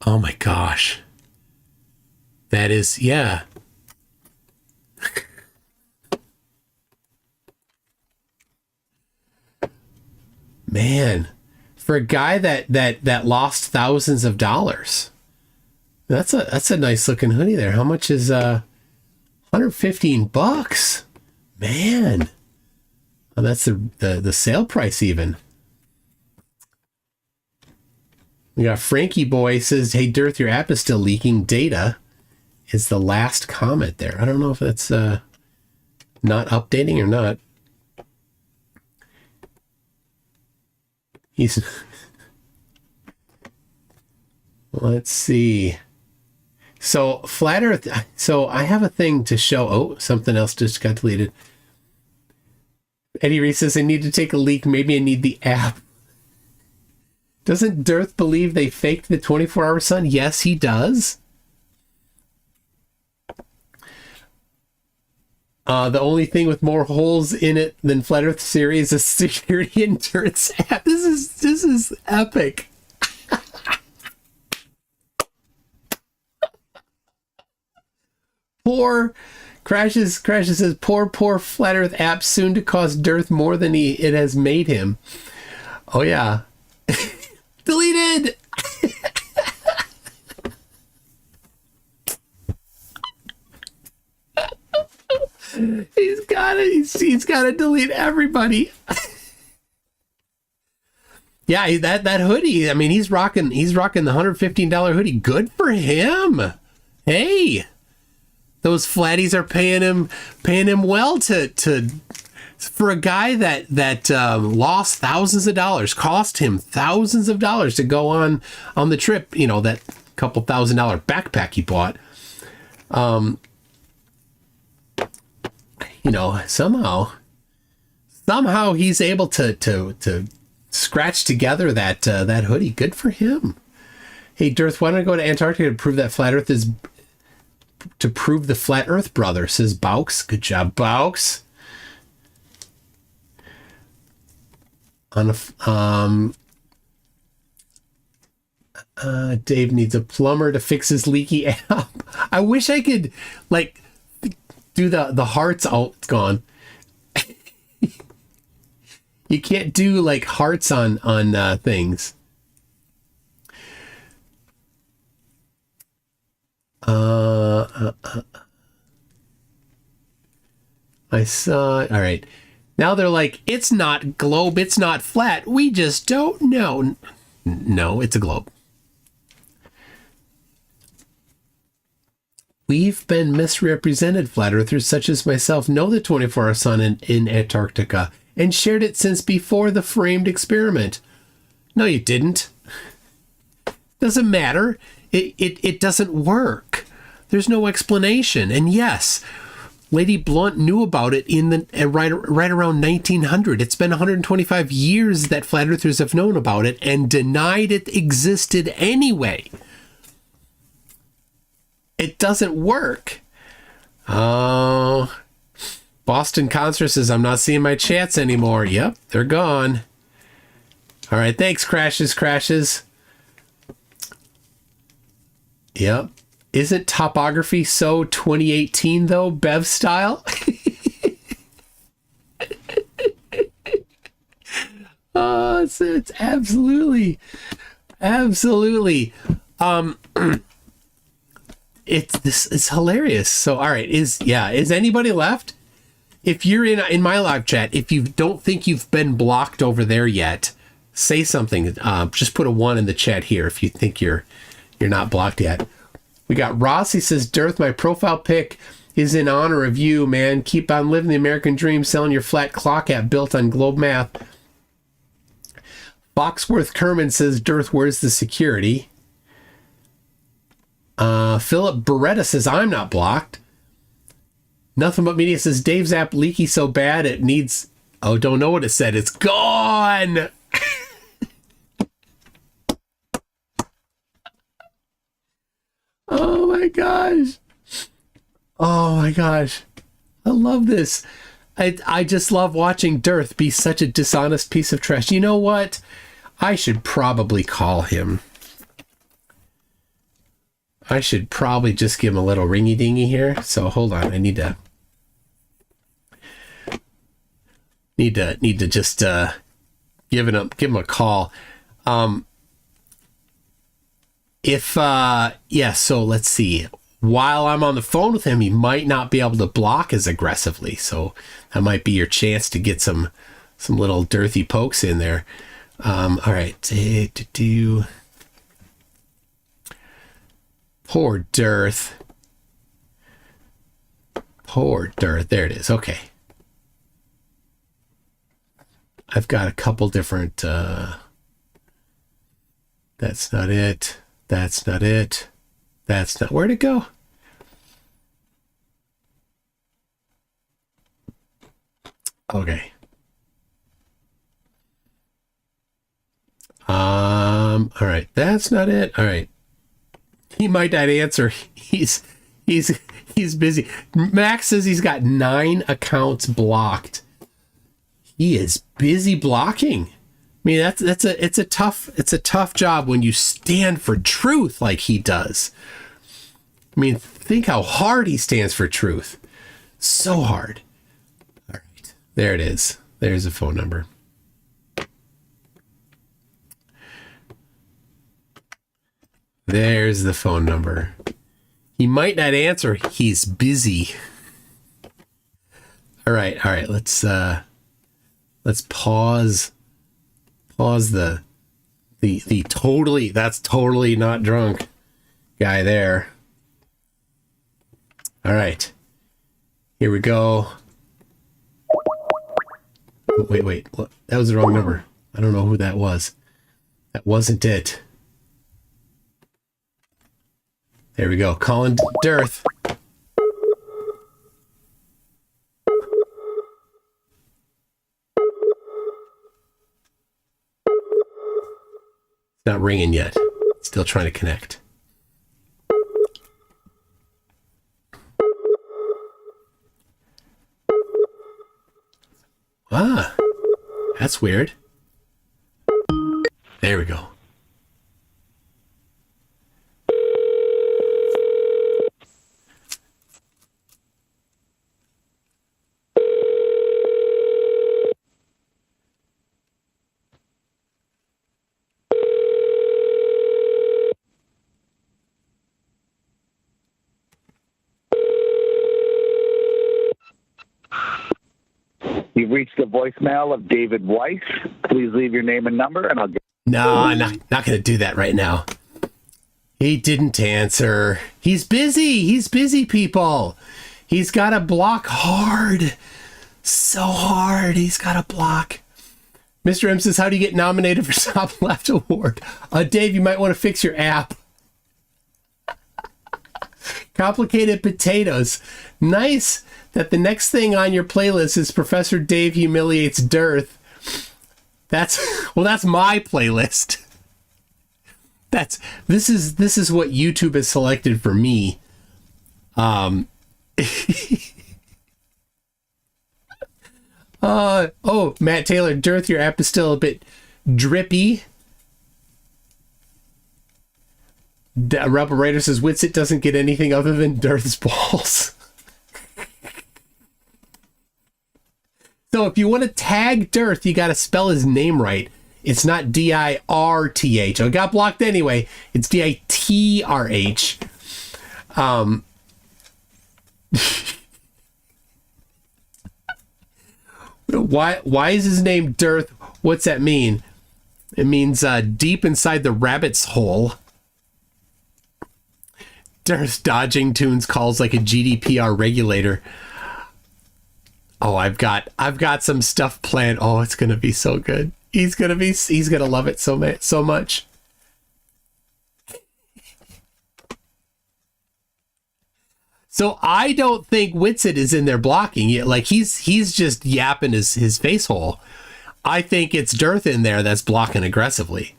Oh my gosh. That is, yeah. Man, for a guy that lost thousands of dollars. That's a nice looking hoodie there. How much is $115? Man. Oh, that's the sale price even. We got Frankie Boy says, "Hey Dearth, your app is still leaking data." Is the last comment there. I don't know if that's not updating or not. He's let's see. So Flat Earth, so I have a thing to show. Oh, something else just got deleted. Eddie Reese says, I need to take a leak. Maybe I need the app. Doesn't Dearth believe they faked the 24-hour sun? Yes, he does. The only thing with more holes in it than Flat Earth series is security and Dearth's app. This is epic. Poor Crashes says, poor Flat Earth app soon to cost Dearth more than it has made him. Oh yeah. Deleted. He's got to delete everybody. Yeah, that hoodie. I mean, he's rocking the $115 hoodie. Good for him. Hey. Those flatties are paying him well to for a guy that lost thousands of dollars, cost him thousands of dollars to go on the trip. You know, that couple $1,000 backpack he bought. You know, somehow he's able to scratch together that hoodie. Good for him. Hey, Dearth, why don't I go to Antarctica to prove that Flat Earth is. To prove the Flat Earth brother, says Baux. Good job, Baux. Dave needs a plumber to fix his leaky app. I wish I could like do the hearts. Oh, it's gone. You can't do like hearts on things. I saw. All right. Now they're like, it's not globe, it's not flat. We just don't know. No, it's a globe. We've been misrepresented. Flat earthers such as myself know the 24-hour sun in Antarctica and shared it since before the framed experiment. No, you didn't. Doesn't matter. It doesn't work. There's no explanation. And yes, Lady Blunt knew about it in the right around 1900. It's been 125 years that flat earthers have known about it and denied it existed anyway. It doesn't work. Oh, Boston Concert says, I'm not seeing my chats anymore. Yep, they're gone. All right, thanks, Crashes. Yep. Isn't topography so 2018, though, Bev style? Oh, it's absolutely. It's hilarious. So, all right, is anybody left? If you're in my live chat, if you don't think you've been blocked over there yet, say something. Just put a 1 in the chat here if you think you're not blocked yet. We got Ross. He says, Dirth, my profile pic is in honor of you, man. Keep on living the American dream, selling your flat clock app built on Globe Math. Foxworth Kerman says, Dirth, where's the security? Philip Beretta says, I'm not blocked. Nothing But Media says, Dave's app leaky so bad it needs... Oh, don't know what it said. It's gone! Oh my gosh. I love this. I just love watching Dirth be such a dishonest piece of trash. You know what? I should probably call him. I should probably just give him a little ringy dingy here. So hold on. I need to just give him a call. So let's see. While I'm on the phone with him, he might not be able to block as aggressively. So that might be your chance to get some little dirthy pokes in there. All right. Poor Dirth. There it is. Okay. I've got a couple different... That's not it. Where'd it go? Okay. All right. That's not it. All right. He might not answer. He's busy. Max says he's got 9 accounts blocked. He is busy blocking. I mean, it's a tough job when you stand for truth like he does. I mean, think how hard he stands for truth. So hard. All right. There it is. There's a phone number. There's the phone number. He might not answer. He's busy. All right. Let's pause the that's totally not drunk guy there. All right. Here we go. Wait. That was the wrong number. I don't know who that was. That wasn't it. There we go. Calling Dirth. It's not ringing yet. Still trying to connect. Ah, that's weird. There we go. You've reached the voicemail of David Weiss. Please leave your name and number, and I'll get... No, I'm not going to do that right now. He didn't answer. He's busy. He's busy, people. He's got to block hard. So hard. He's got to block. Mr. M says, how do you get nominated for Top Left Award? Dave, you might want to fix your app. Complicated potatoes. Nice that the next thing on your playlist is Professor Dave Humiliates Dearth. That's my playlist. This is what YouTube has selected for me. Oh, Matt Taylor, Dearth, your app is still a bit drippy. Rebel Raider says Witsit doesn't get anything other than Dearth's balls. So if you want to tag Dearth, you got to spell his name right. It's not D-I-R-T-H. I got blocked anyway. It's D-I-T-R-H. Why is his name Dearth? What's that mean? It means deep inside the rabbit's hole. Dearth dodging tunes calls like a GDPR regulator. Oh, I've got some stuff planned. Oh, it's gonna be so good. He's gonna love it so much. So I don't think Witsit is in there blocking it. Like he's just yapping his face hole. I think it's Dearth in there that's blocking aggressively.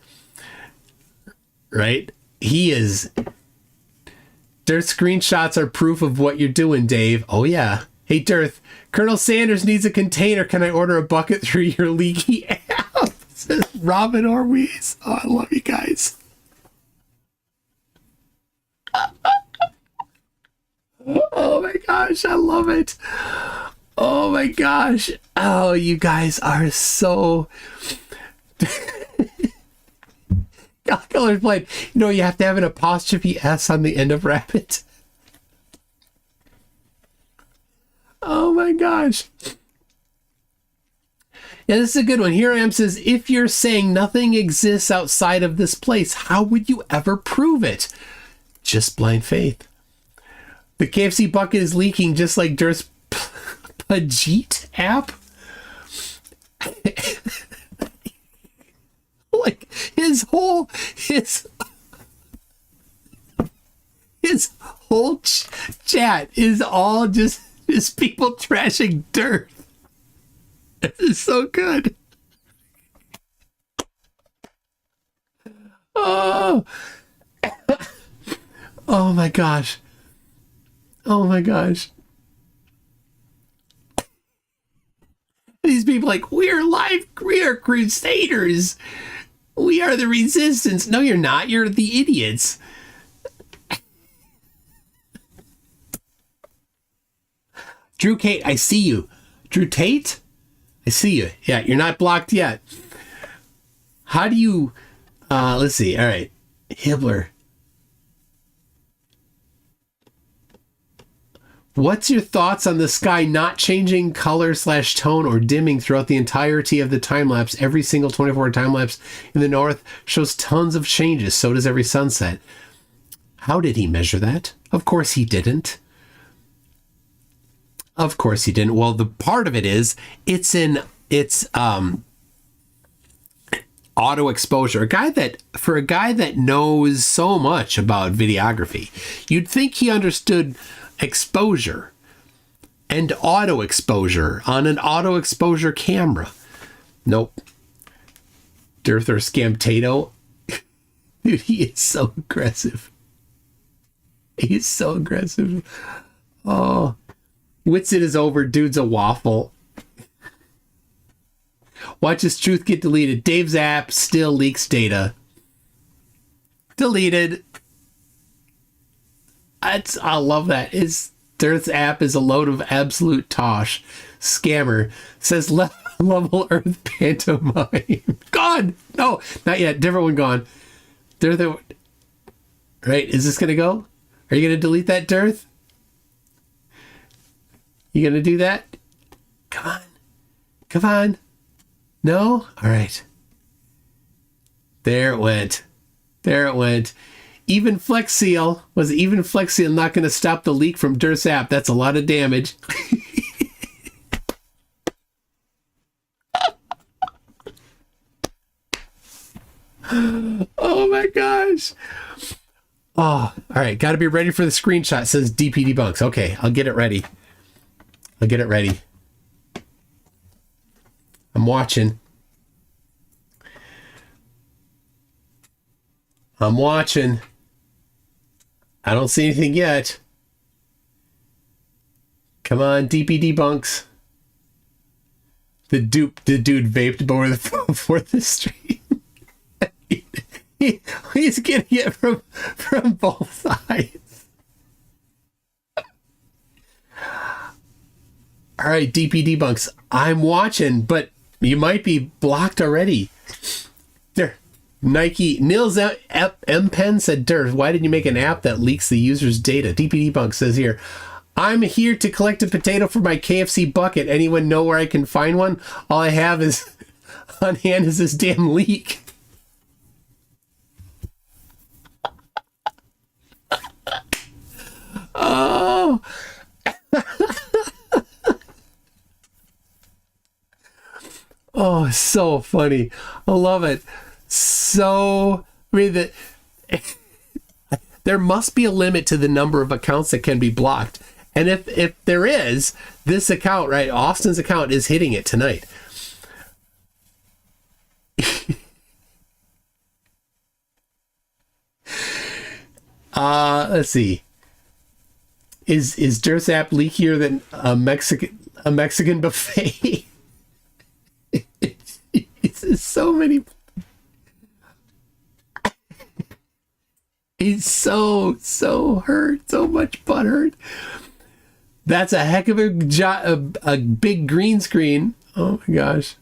Right? He is. Their screenshots are proof of what you're doing, Dave. Oh yeah. Hey Dearth, Colonel Sanders needs a container. Can I order a bucket through your leaky app? Says Robin Orweez. Oh, I love you guys. Oh my gosh, I love it. Oh my gosh. Oh, you guys are so... Colors played. You know, you have to have an apostrophe S on the end of rabbit. Oh my gosh. Yeah, this is a good one. Here I am says, if you're saying nothing exists outside of this place, how would you ever prove it? Just blind faith. The KFC bucket is leaking just like Dearth's Pajit app. Like his whole chat is all just people trashing Dearth. This is so good. Oh, oh my gosh. Oh my gosh. These people like, we are crusaders. We are the resistance. No, you're not. You're the idiots. Drew Kate, I see you. Drew Tate? I see you. Yeah, you're not blocked yet. How do you... let's see. All right. Hibbler. What's your thoughts on the sky not changing color / tone or dimming throughout the entirety of the time lapse? Every single 24-hour time lapse in the north shows tons of changes. So does every sunset. How did he measure that? Of course he didn't. Of course he didn't. Well, the part of it is it's auto exposure. For a guy that knows so much about videography, you'd think he understood exposure and auto exposure on an auto exposure camera. Nope. Dearth or Scamtato. Dude, he is so aggressive. He's so aggressive. Oh. Witsit is over. Dude's a waffle. Watch his truth get deleted. Dave's app still leaks data. Deleted. I love that. Dearth's app is a load of absolute tosh. Scammer says level Earth pantomime. Gone. No, not yet. Different one gone. Right? Is this gonna go? Are you gonna delete that, Dearth? You gonna do that? Come on. Come on. No? All right. There it went. There it went. Even Flex Seal not going to stop the leak from Dearth's app. That's a lot of damage. Oh my gosh. Oh, all right. Got to be ready for the screenshot. It says DP debunks. Okay, I'll get it ready. I'll get it ready. I'm watching. I'm watching. I don't see anything yet. Come on, DP debunks. The dude vaped before the stream. He's getting it from both sides. All right, DP debunks. I'm watching, but you might be blocked already. There, Nike Nils M Pen said, "Durf, why didn't you make an app that leaks the user's data?" DP debunk says here, "I'm here to collect a potato for my KFC bucket. Anyone know where I can find one? All I have is on hand is this damn leak." Oh. Oh, so funny. I love it. So, I mean, there must be a limit to the number of accounts that can be blocked. And if there is, this account, right, Austin's account is hitting it tonight. Let's see. Is Durf's app leakier than a Mexican buffet? It's so many. He's so hurt, so much butt hurt. That's a heck of a big green screen. Oh my gosh.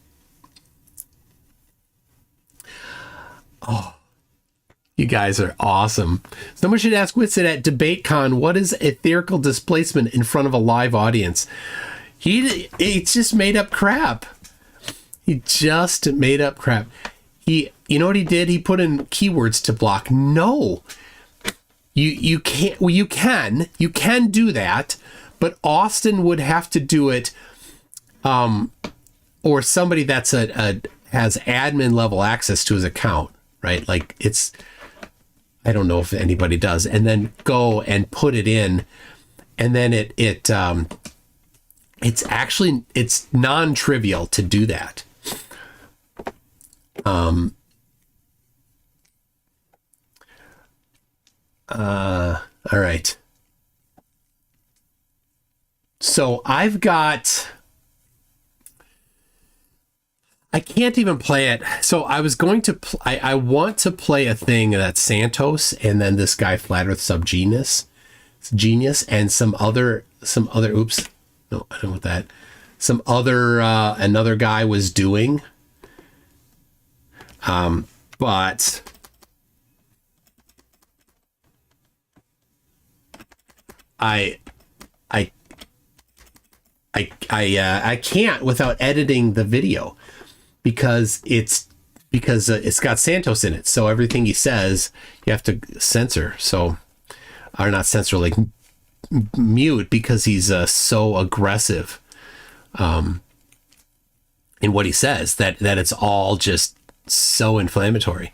Oh, you guys are awesome. Someone should ask Witsit at DebateCon, what is etherical displacement in front of a live audience? It's just made up crap. He just made up crap. You know what he did? He put in keywords to block. No, you can't. Well, you can do that, but Austin would have to do it, or somebody that's has admin level access to his account, right? Like I don't know if anybody does, and then go and put it in, and then it's non-trivial to do that. All right. So I can't even play it. So I was going to, I want to play a thing that's Santos and then this guy Flat Earth Subgenius, and some other, oops. No, I don't know what that, some other, another guy was doing. But I can't without editing the video because it's got Santos in it. So everything he says, you have to censor. So, or not censor, like mute, because he's so aggressive in what he says that it's all just so inflammatory.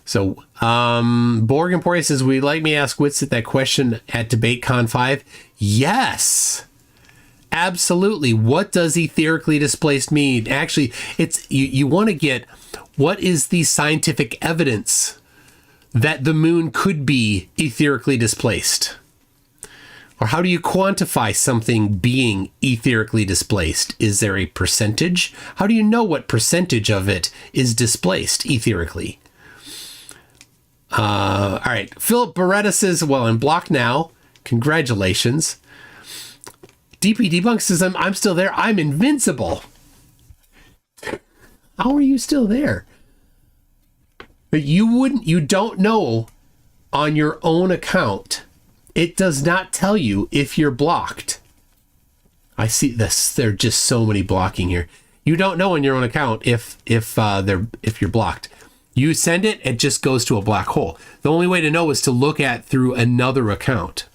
So Borg Emporia says, would you like me to ask Witsit that question at DebateCon 5? Yes, absolutely. What does etherically displaced mean? Actually, it's you want to get, what is the scientific evidence that the moon could be etherically displaced? Or how do you quantify something being etherically displaced? Is there a percentage? How do you know what percentage of it is displaced etherically? All right. Philip Beretta says, well, I'm blocked now. Congratulations. DP Debunk says, I'm still there. I'm invincible. How are you still there? But you don't know on your own account. It does not tell you if you're blocked. I see this. There are just so many blocking here. You don't know on your own account if you're blocked. You send it, it just goes to a black hole. The only way to know is to look at through another account.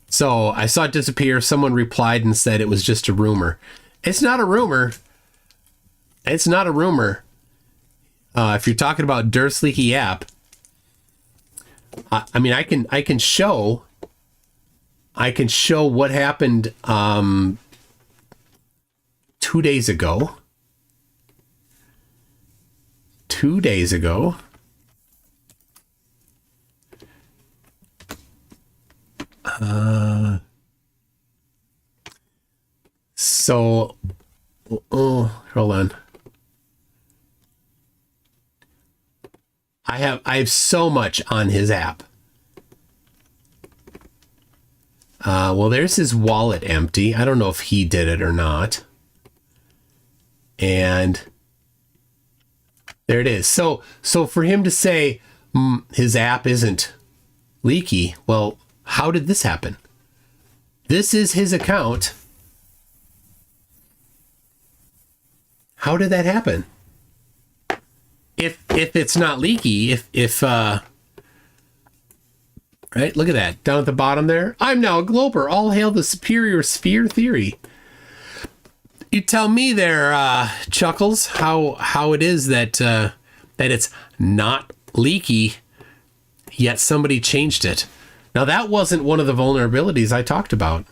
So I saw it disappear. Someone replied and said it was just a rumor. It's not a rumor. It's not a rumor. If you're talking about Durf's leaky app, I mean, I can show I can show what happened 2 days ago. 2 days ago. So, hold on. I have so much on his app. Well, there's his wallet empty. I don't know if he did it or not. And there it is. So for him to say his app isn't leaky, well, how did this happen? This is his account. How did that happen? If it's not leaky, right, look at that down at the bottom there. I'm now a glober. All hail the superior sphere theory. You tell me there, Chuckles, how it is that it's not leaky, yet somebody changed it. Now that wasn't one of the vulnerabilities I talked about.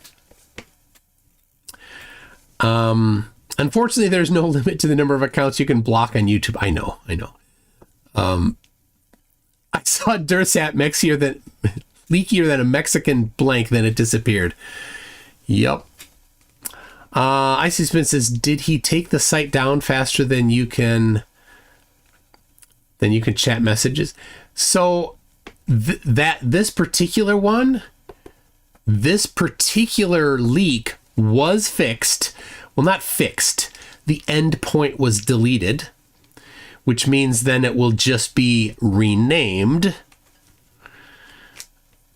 Unfortunately, there's no limit to the number of accounts you can block on YouTube. I know. I saw Dursat leakier than a Mexican blank, then it disappeared. Yep. Icy Spin says, did he take the site down faster than you can chat messages? So this particular leak was fixed. Well, not fixed. The endpoint was deleted, which means then it will just be renamed.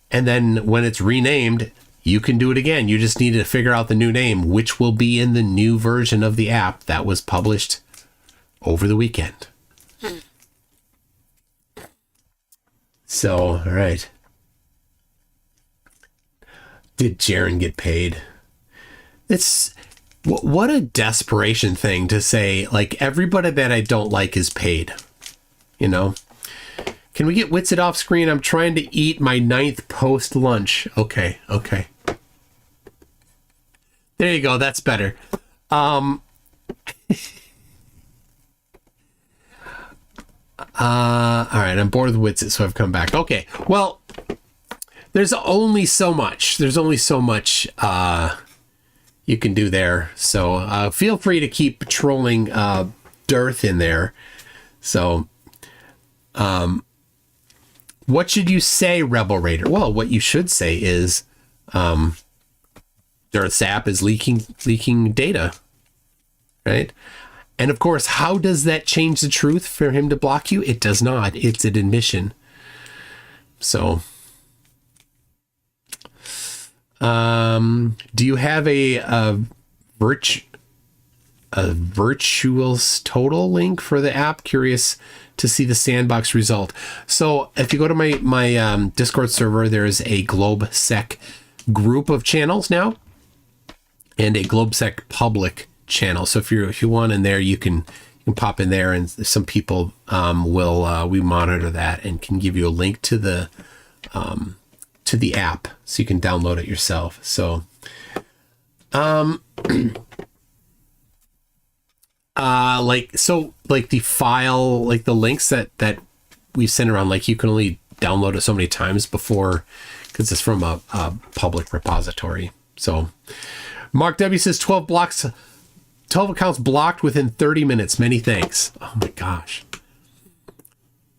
And then when it's renamed, you can do it again. You just need to figure out the new name, which will be in the new version of the app that was published over the weekend. So, all right. Did Jaren get paid? It's what a desperation thing to say. Like, everybody that I don't like is paid. You know? Can we get Witsit off screen? I'm trying to eat my 9th post lunch. Okay. There you go. That's better. All right. I'm bored with Witsit, so I've come back. Okay. Well, there's only so much. You can do there. So feel free to keep trolling Dearth in there. So, what should you say, Rebel Raider? Well, what you should say is, Dearth's app is leaking data, right? And of course, how does that change the truth for him to block you? It does not. It's an admission. So, do you have a virtual total link for the app? Curious to see the sandbox result. So if you go to my Discord server, there's a GlobeSec group of channels now, and a GlobeSec public channel. So if you want in there, you can pop in there, and some people we monitor that and can give you a link to the app, so you can download it yourself. So like the file, like the links that we send around, like you can only download it so many times before, because it's from a public repository. So Mark W says 12 accounts blocked within 30 minutes. Many thanks. Oh my gosh.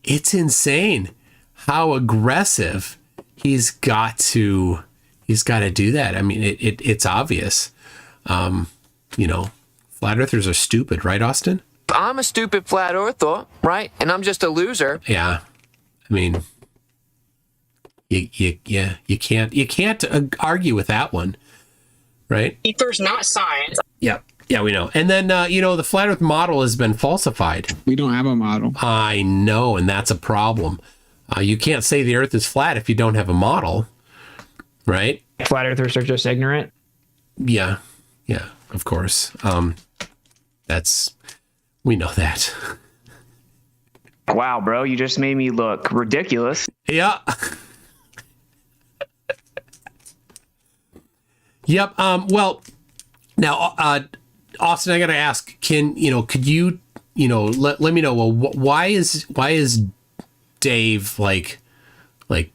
It's insane how aggressive he's got to do that. I mean, it's obvious. Flat earthers are stupid, right, Austin? I'm a stupid flat earther, right? And I'm just a loser. Yeah. I mean, you can't argue with that one, right? Ether's not science. Yeah, we know. And then the flat earth model has been falsified. We don't have a model. I know, and that's a problem. You can't say the earth is flat if you don't have a model, right? Flat earthers are just ignorant. Yeah, of course. We know that. Wow, bro, you just made me look ridiculous. Yeah. Yep. Well, now, Austin, I got to ask, could you, let me know, well, why is Dave like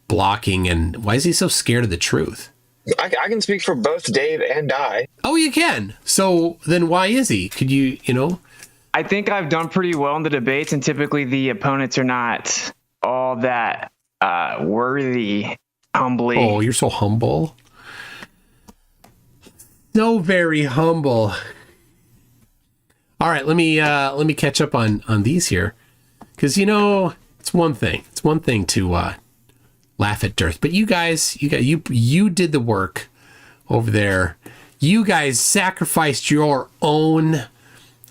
blocking, and why is he so scared of the truth? I can speak for both Dave and I. Oh, you can. So then why is he? Could you, I think I've done pretty well in the debates, and typically the opponents are not all that worthy, humbly. Oh, you're so humble. So very humble. All right, let me catch up on these here, because it's one thing. It's one thing to laugh at Dearth, but you did the work over there. You guys sacrificed your own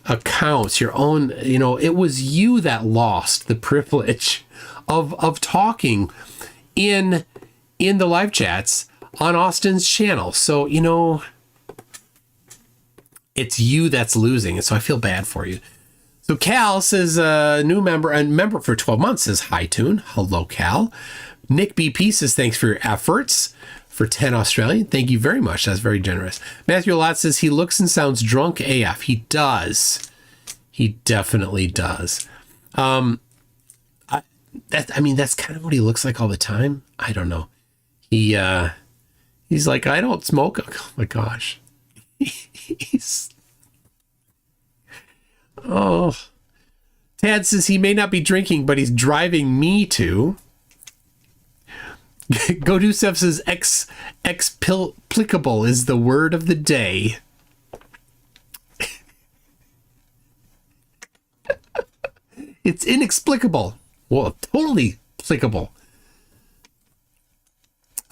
accounts, your own. It was you that lost the privilege of talking in the live chats on Austin's channel. So it's you that's losing, and so I feel bad for you. So Cal says, a new member, and member for 12 months, says, hi, Tune. Hello, Cal. Nick BP says, thanks for your efforts, for 10 Australian. Thank you very much. That's very generous. Matthew Lott says, he looks and sounds drunk AF. He does. He definitely does. That's kind of what he looks like all the time. I don't know. He's like, I don't smoke. Oh my gosh. Tad says he may not be drinking, but he's driving me to. Godusef says explicable is the word of the day. It's inexplicable. Well, totally applicable.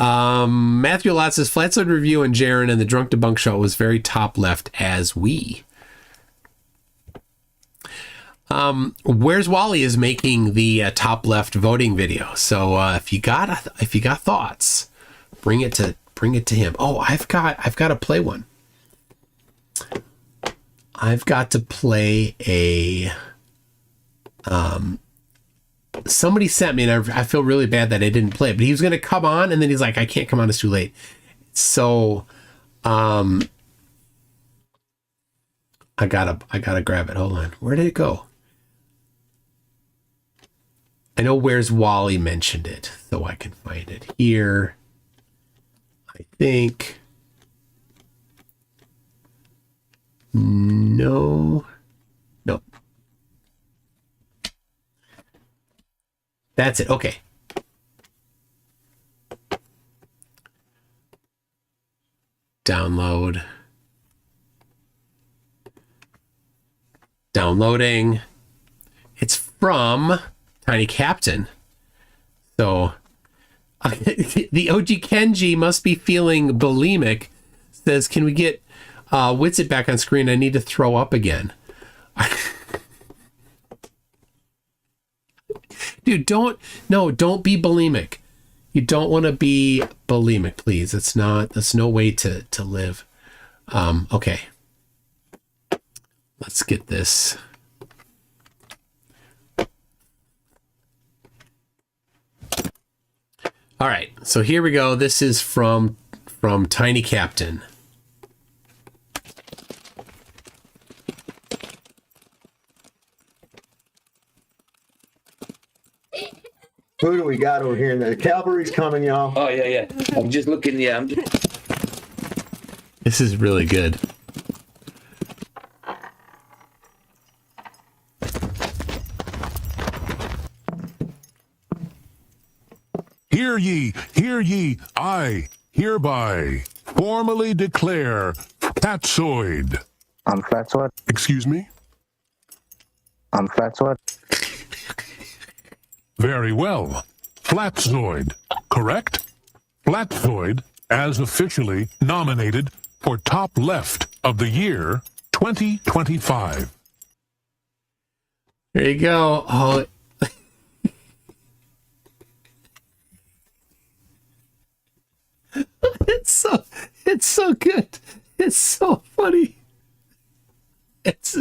Matthew Lott says Flatside Review and Jaron and the Drunk Debunk Show was very top left as we. Where's Wally is making the top left voting video. So if you got thoughts, bring it to him. Oh, I've got to play one. I've got to play a somebody sent me, and I feel really bad that I didn't play it, but he was going to come on, and then he's like, I can't come on, it's too late. So I gotta grab it. Hold on. Where did it go? I know Where's Wally mentioned it, so I can find it here. I think. No. That's it. Okay. Download. Downloading. It's from Tiny Captain. So the OG Kenji must be feeling bulimic. Says, can we get Witsit back on screen? I need to throw up again. Dude, don't be bulimic. You don't want to be bulimic, please. That's no way to live. Okay. Let's get this. All right, so here we go. This is from Tiny Captain. Who do we got over here? The cavalry's coming, y'all. Oh, yeah. I'm just looking, yeah. This is really good. Hear ye, I hereby formally declare Fatsoid. I'm Fatsoid. Excuse me? I'm Fatsoid. Very well. Flatzoid, correct? Flatzoid, as officially nominated for Top Left of the Year 2025. There you go. Oh, it's so good. It's so funny. It's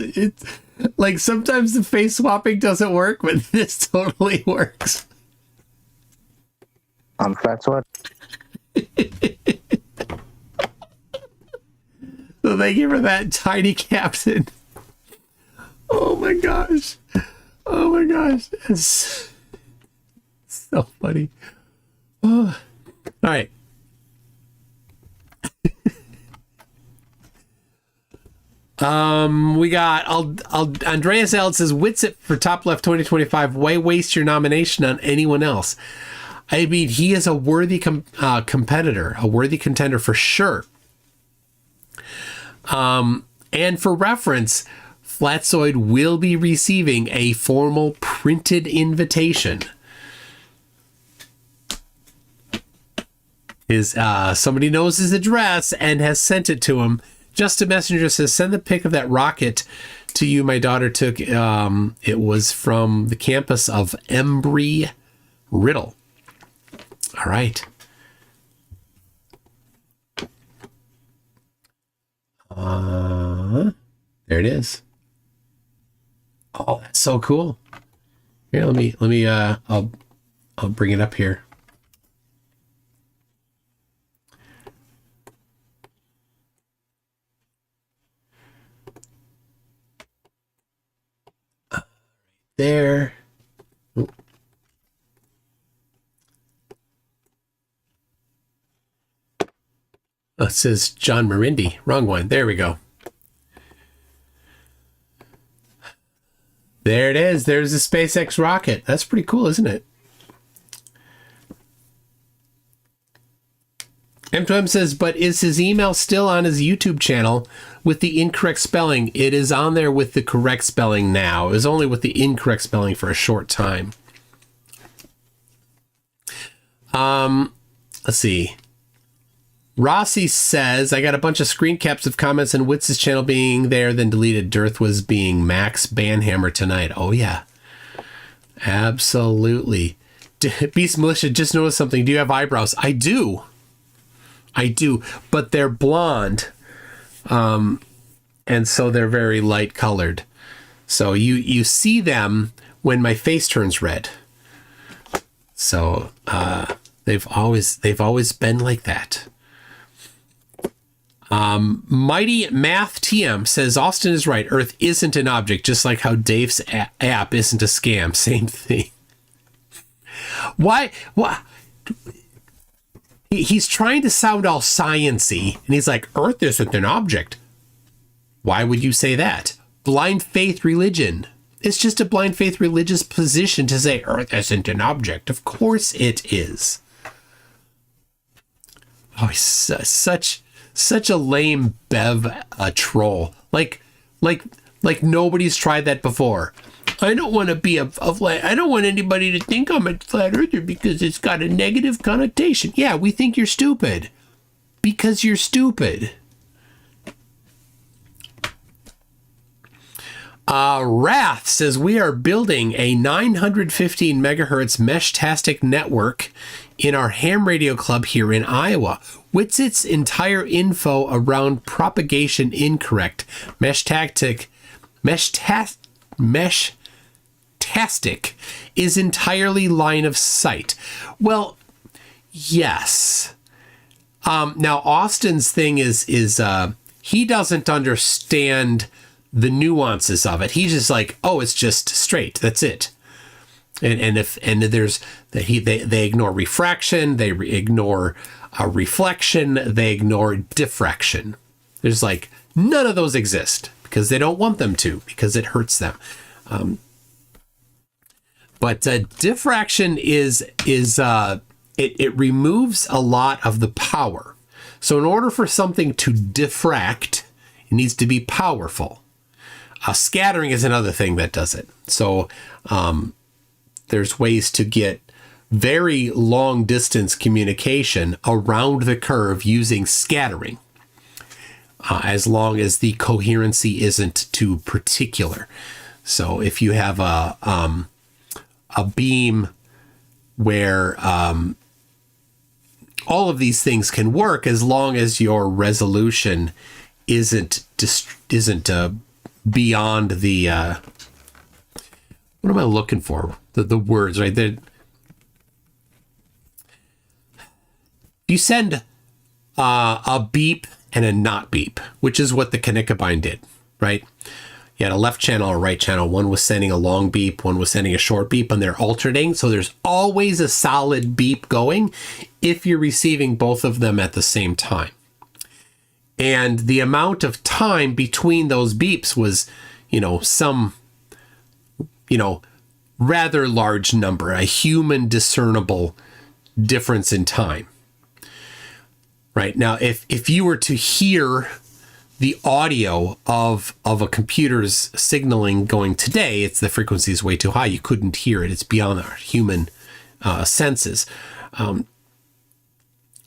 like sometimes the face swapping doesn't work, but this totally works. I'm Fatsoid. So thank you for that, Tiny Captain. Oh my gosh. Oh my gosh. It's so funny. Oh. All right. We got Andreas L says Witsit for Top Left 2025. Why waste your nomination on anyone else? I mean, he is a worthy competitor, a worthy contender for sure. And for reference, Flatzoid will be receiving a formal printed invitation. Somebody knows his address and has sent it to him. Just a Messenger says, send the pic of that rocket to you. My daughter took, it was from the campus of Embry-Riddle. All right. There it is. Oh, that's so cool. Here, let me, I'll bring it up here. There. Oh. Oh, it says John Marindi. Wrong one. There we go. There it is. There's a SpaceX rocket. That's pretty cool, isn't it? M2M says, but is his email still on his YouTube channel with the incorrect spelling? It is on there with the correct spelling now. It was only with the incorrect spelling for a short time. Let's see. Rossi says, I got a bunch of screen caps of comments on Witz's channel being there, then deleted. Dearth was being Max Banhammer tonight. Oh, yeah. Absolutely. Beast Militia, just noticed something. Do you have eyebrows? I do. I do, but they're blonde. And so they're very light colored. So you see them when my face turns red. So they've always been like that. Mighty Math TM says Austin is right. Earth isn't an object, just like how Dave's app isn't a scam. Same thing. Why? He's trying to sound all science-y, and he's like, Earth isn't an object. Why would you say that? Blind faith religion. It's just a blind faith religious position to say Earth isn't an object. Of course it is. Oh, he's such a lame Bev troll. Like nobody's tried that before. I don't want to be I don't want anybody to think I'm a flat earther because it's got a negative connotation. Yeah, we think you're stupid because you're stupid. Wrath says we are building a 915 megahertz mesh-tastic network in our ham radio club here in Iowa. Witzit's entire info around propagation incorrect. Mesh-tastic is entirely line of sight. Well, yes. Now Austin's thing is he doesn't understand the nuances of it. He's just like, oh, it's just straight. That's it. And there's they ignore refraction, they ignore reflection, they ignore diffraction. There's like none of those exist because they don't want them to, because it hurts them. But diffraction it removes a lot of the power. So in order for something to diffract, it needs to be powerful. Scattering is another thing that does it. So there's ways to get very long distance communication around the curve using scattering, as long as the coherency isn't too particular. So if you have a beam where all of these things can work as long as your resolution isn't beyond the what am I looking for? The words right there. You send a beep and a not beep, which is what the Knickerbein did, right? You had a left channel or right channel. One was sending a long beep, one was sending a short beep, and they're alternating. So there's always a solid beep going if you're receiving both of them at the same time. And the amount of time between those beeps was, some, rather large number, a human discernible difference in time. Right now, if you were to hear the audio of a computer's signaling going today, it's the frequency is way too high. You couldn't hear it. It's beyond our human senses.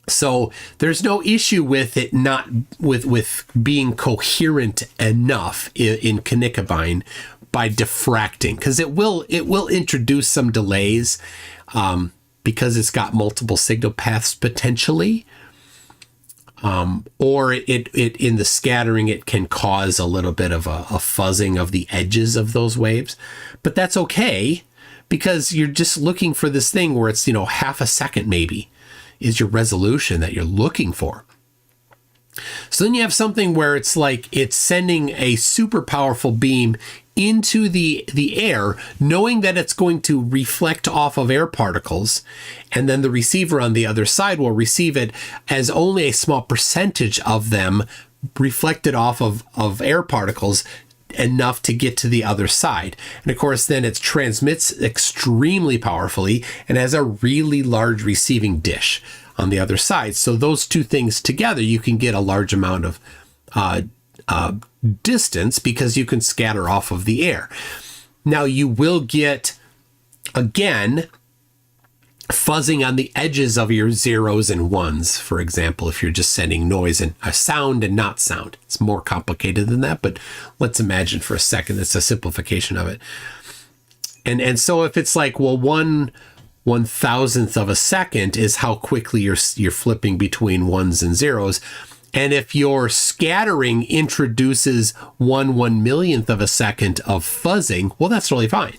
So there's no issue with it not with being coherent enough in Knickerbein by diffracting, because it will introduce some delays because it's got multiple signal paths potentially. Or it in the scattering, it can cause a little bit of a fuzzing of the edges of those waves, but that's okay because you're just looking for this thing where it's, half a second maybe is your resolution that you're looking for. So then you have something where it's like it's sending a super powerful beam into the air, knowing that it's going to reflect off of air particles, and then the receiver on the other side will receive it as only a small percentage of them reflected off of air particles, enough to get to the other side. And of course, then it transmits extremely powerfully and has a really large receiving dish on the other side. So those two things together, you can get a large amount of distance because you can scatter off of the air. Now you will get, again, fuzzing on the edges of your zeros and ones, for example, if you're just sending noise and a sound and not sound. It's more complicated than that, but let's imagine for a second it's a simplification of it. And so if it's like, well, 1/1000th of a second is how quickly you're flipping between ones and zeros. And if your scattering introduces 1/1,000,000th of a second of fuzzing, well, that's really fine.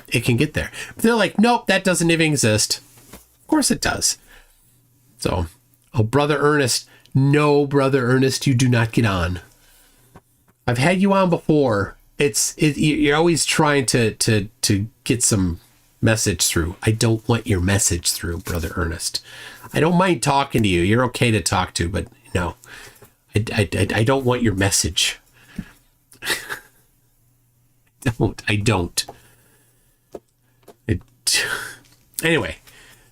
It can get there. But they're like, nope, that doesn't even exist. Of course it does. So, Brother Ernest, no, Brother Ernest, you do not get on. I've had you on before. You're always trying to get some message through. I don't want your message through, Brother Ernest. I don't mind talking to you. You're okay to talk to, but no, I don't want your message. I don't. Anyway,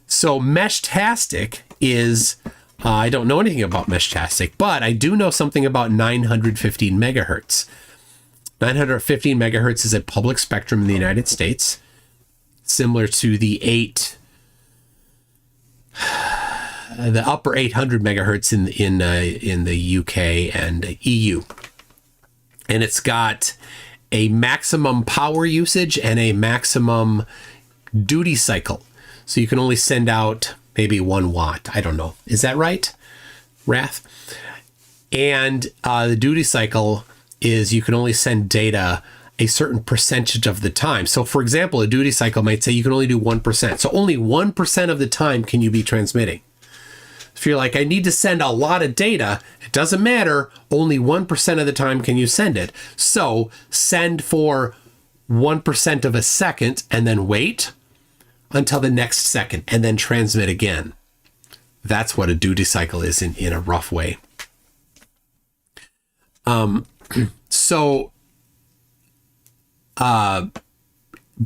so Meshtastic is, I don't know anything about Meshtastic, but I do know something about 915 megahertz. 915 megahertz is a public spectrum in the United States, similar to the upper 800 megahertz in the UK and EU. And it's got a maximum power usage and a maximum duty cycle. So you can only send out maybe 1 watt. I don't know. Is that right, Wrath? And the duty cycle is you can only send data a certain percentage of the time. So for example, a duty cycle might say you can only do 1%. So only 1% of the time can you be transmitting. If you're like, I need to send a lot of data, it doesn't matter. Only 1% of the time can you send it. So send for 1% of a second and then wait until the next second and then transmit again. That's what a duty cycle is in a rough way. But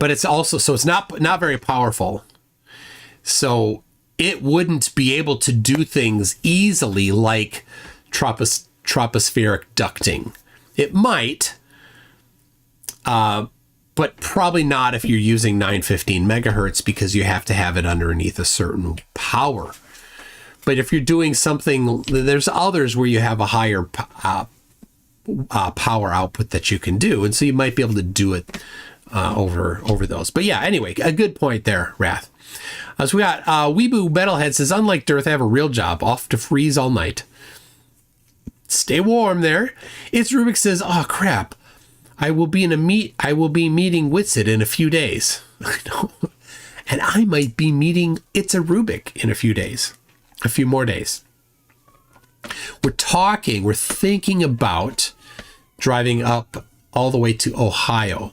it's also, so it's not very powerful. So it wouldn't be able to do things easily like tropospheric ducting. It might, but probably not if you're using 915 megahertz because you have to have it underneath a certain power. But if you're doing something, there's others where you have a higher power output that you can do. And so you might be able to do it over those. But yeah, anyway, a good point there, Wrath. So we got Weeboo Metalhead says, unlike Dearth, I have a real job, off to freeze all night. Stay warm there. It's Rubik says, oh crap, I will be meeting Witsit in a few days. And I might be meeting It's a Rubik in a few days, a few more days. we're thinking about driving up all the way to Ohio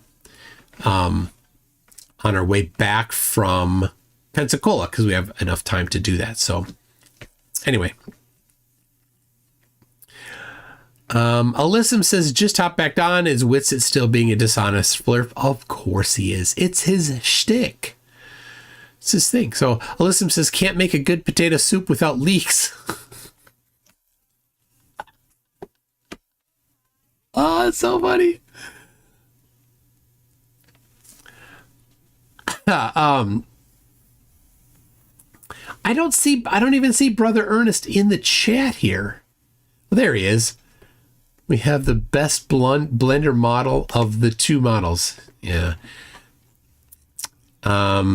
on our way back from Pensacola because we have enough time to do that. So anyway, Alyssum says, just hop back on. Is Witsit still being a dishonest flirt? Of course he is. It's his shtick. It's his thing. So Alyssum says, can't make a good potato soup without leeks. Oh, it's so funny. I don't even see Brother Ernest in the chat here. Well, there he is. We have the best blender model of the two models. Yeah.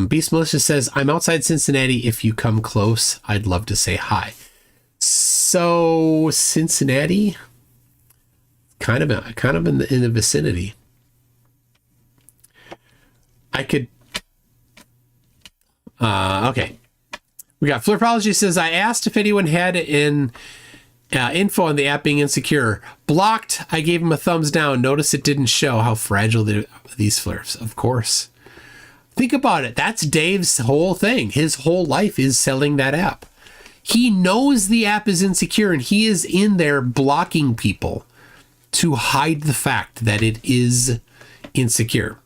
Beast Militia says, I'm outside Cincinnati. If you come close, I'd love to say hi. So Cincinnati, kind of in the vicinity. I could. Okay. We got Flirtology says, I asked if anyone had info on the app being insecure. Blocked. I gave him a thumbs down. Notice it didn't show how fragile these flirts. Of course. Think about it. That's Dave's whole thing. His whole life is selling that app. He knows the app is insecure and he is in there blocking people to hide the fact that it is insecure.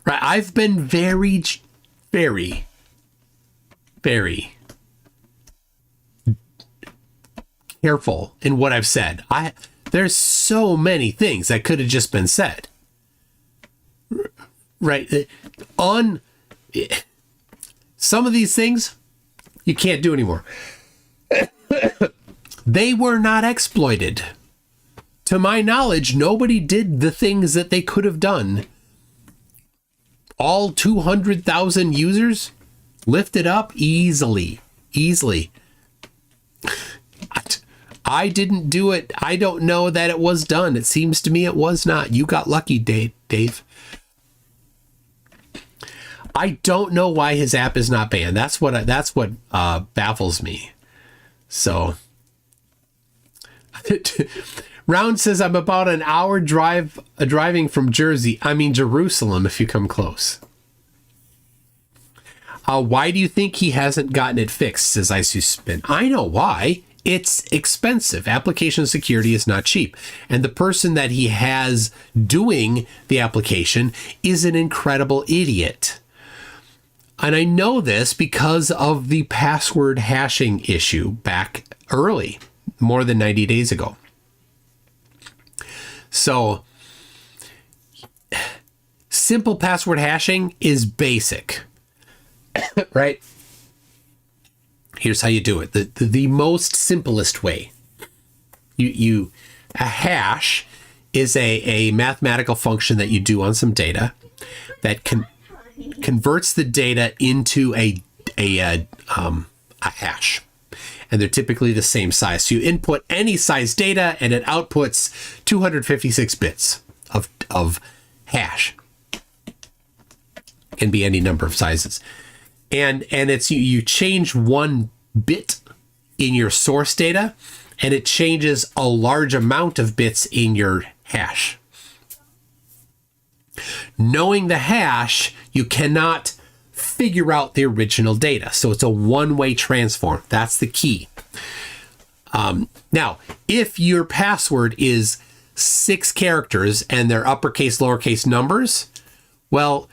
Right. I've been very, very, very careful in what I've said. There's so many things that could have just been said. Right. On some of these things, you can't do anymore. They were not exploited. To my knowledge, nobody did the things that they could have done. All 200,000 users lifted up easily. I didn't do it. I don't know that it was done. It seems to me it was not. You got lucky, Dave. I don't know why his app is not banned. That's what baffles me. So, Round says, I'm about an hour driving from Jerusalem if you come close. Why do you think he hasn't gotten it fixed, says Isu Spin. I know why. It's expensive. Application security is not cheap. And the person that he has doing the application is an incredible idiot. And I know this because of the password hashing issue back early, more than 90 days ago. So, simple password hashing is basic, right? Here's how you do it. The most simplest way. A hash is a mathematical function that you do on some data that converts the data into a hash. And they're typically the same size. So you input any size data and it outputs 256 bits of hash. Can be any number of sizes. And it's you change one bit in your source data and it changes a large amount of bits in your hash. Knowing the hash, you cannot figure out the original data. So it's a one-way transform. That's the key. Now, if your password is 6 characters and they're uppercase, lowercase numbers, well,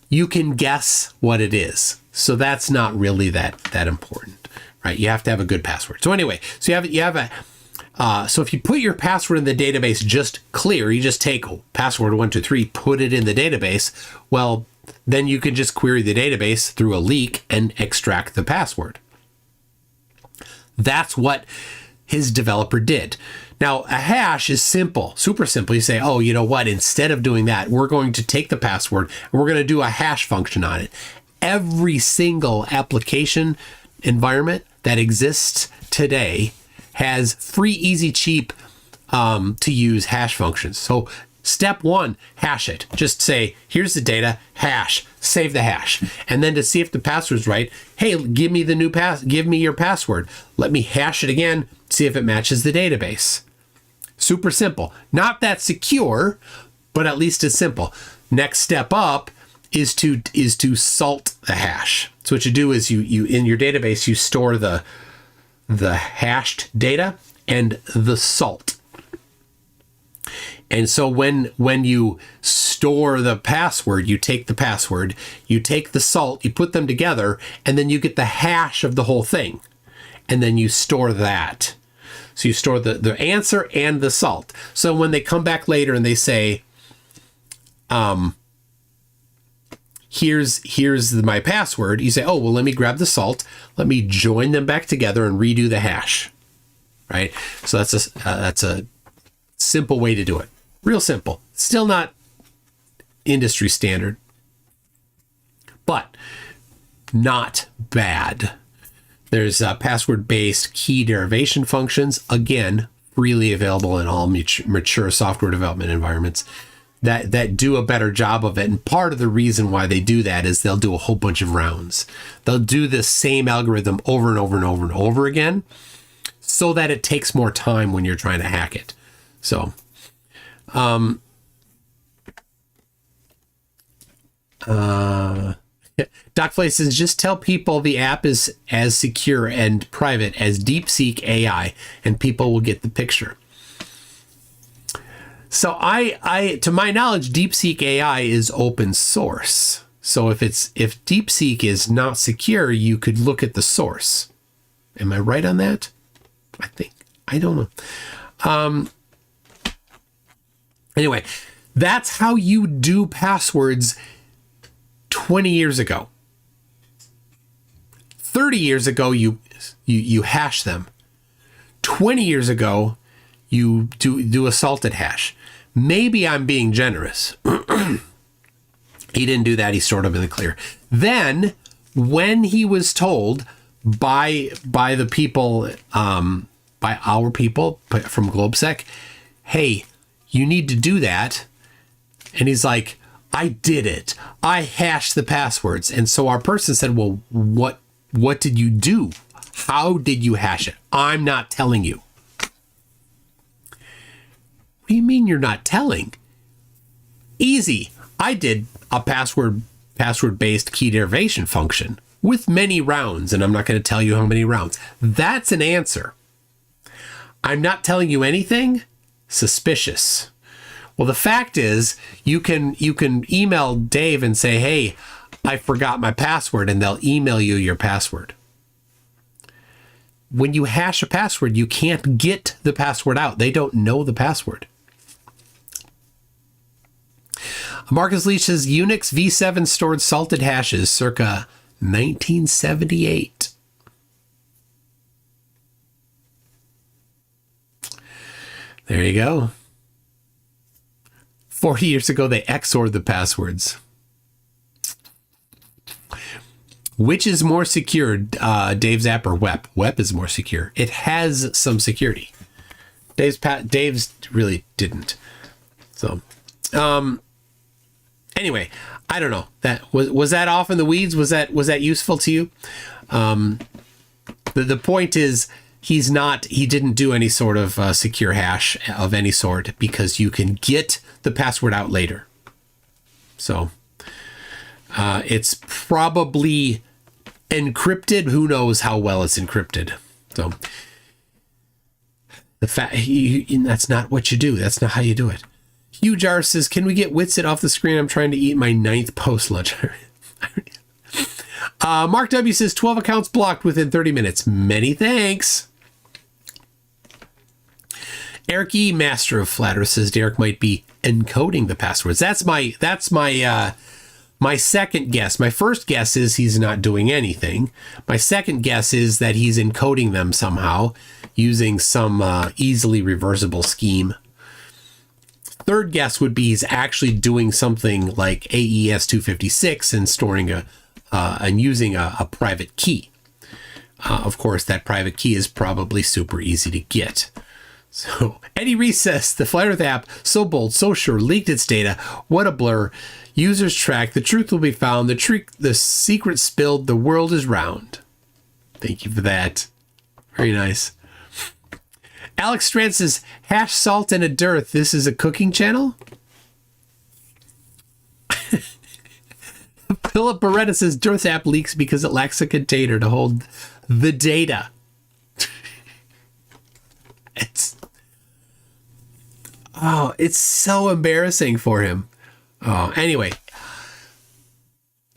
you can guess what it is. So that's not really that important, right? You have to have a good password. So anyway, so you have a so if you put your password in the database just clear, you just take password 123, put it in the database. Well, then you can just query the database through a leak and extract the password. That's what his developer did. Now, a hash is simple, super simple. You say, oh, you know what? Instead of doing that, we're going to take the password and we're going to do a hash function on it. Every single application environment that exists today has free, easy, cheap to use hash functions. So Step 1, hash it. Just say, here's the data, hash, save the hash. And then to see if the password's right, hey, give me your password. Let me hash it again, see if it matches the database. Super simple. Not that secure, but at least it's simple. Next step up is to salt the hash. So what you do is you in your database, you store the hashed data and the salt. And so when you store the password, you take the password, you take the salt, you put them together, and then you get the hash of the whole thing. And then you store that. So you store the answer and the salt. So when they come back later and they say, here's my password, you say, oh, well, let me grab the salt, let me join them back together and redo the hash. Right? So that's a simple way to do it. Real simple. Still not industry standard, but not bad. There's password-based key derivation functions, again, freely available in all mature software development environments that do a better job of it. And part of the reason why they do that is they'll do a whole bunch of rounds. They'll do the same algorithm over and over and over and over again so that it takes more time when you're trying to hack it. So, Doc Flay says, just tell people the app is as secure and private as DeepSeek AI, and people will get the picture. So I to my knowledge, DeepSeek AI is open source. So if DeepSeek is not secure, you could look at the source. Am I right on that? I think. I don't know. Anyway, that's how you do passwords 20 years ago. 30 years ago, you hash them. 20 years ago, you do a salted hash. Maybe I'm being generous. He didn't do that. He stored them in the clear. Then, when he was told by the people, by our people from GlobeSec, hey, you need to do that. And he's like, I did it. I hashed the passwords. And so our person said, well, what did you do? How did you hash it? I'm not telling you. What do you mean you're not telling? Easy. I did a password-based key derivation function with many rounds, and I'm not going to tell you how many rounds. That's an answer. I'm not telling you anything? Suspicious. Well, the fact is, you can email Dave and say, hey, I forgot my password, and they'll email you your password. When you hash a password, you can't get the password out. They don't know the password. Marcus Leach says Unix v7 stored salted hashes circa 1978. There you go. 40 years ago, they XOR'd the passwords. Which is more secure, Dave's app or WEP? WEP is more secure. It has some security. Dave's really didn't. So, anyway, I don't know. That was that off in the weeds? Was that useful to you? The point is, he didn't do any sort of secure hash of any sort because you can get the password out later. So it's probably encrypted. Who knows how well it's encrypted? So that's not what you do. That's not how you do it. Hugh Jar says, can we get Witsit off the screen? I'm trying to eat my 9th post-lunch. Mark W says 12 accounts blocked within 30 minutes. Many thanks. Eric E, master of Flat Earth, says Derek might be encoding the passwords. That's my second guess. My first guess is he's not doing anything. My second guess is that he's encoding them somehow using some easily reversible scheme. Third guess would be he's actually doing something like AES 256 and storing and using a private key. Of course, that private key is probably super easy to get. So, Eddie Recess, the Flat Earth app, so bold, so sure, leaked its data. What a blur. Users track. The truth will be found. The secret spilled. The world is round. Thank you for that. Very nice. Alex Strand says, hash salt and a dearth. This is a cooking channel? Philip Beretta says, dearth app leaks because it lacks a container to hold the data. It's so embarrassing for him. Anyway,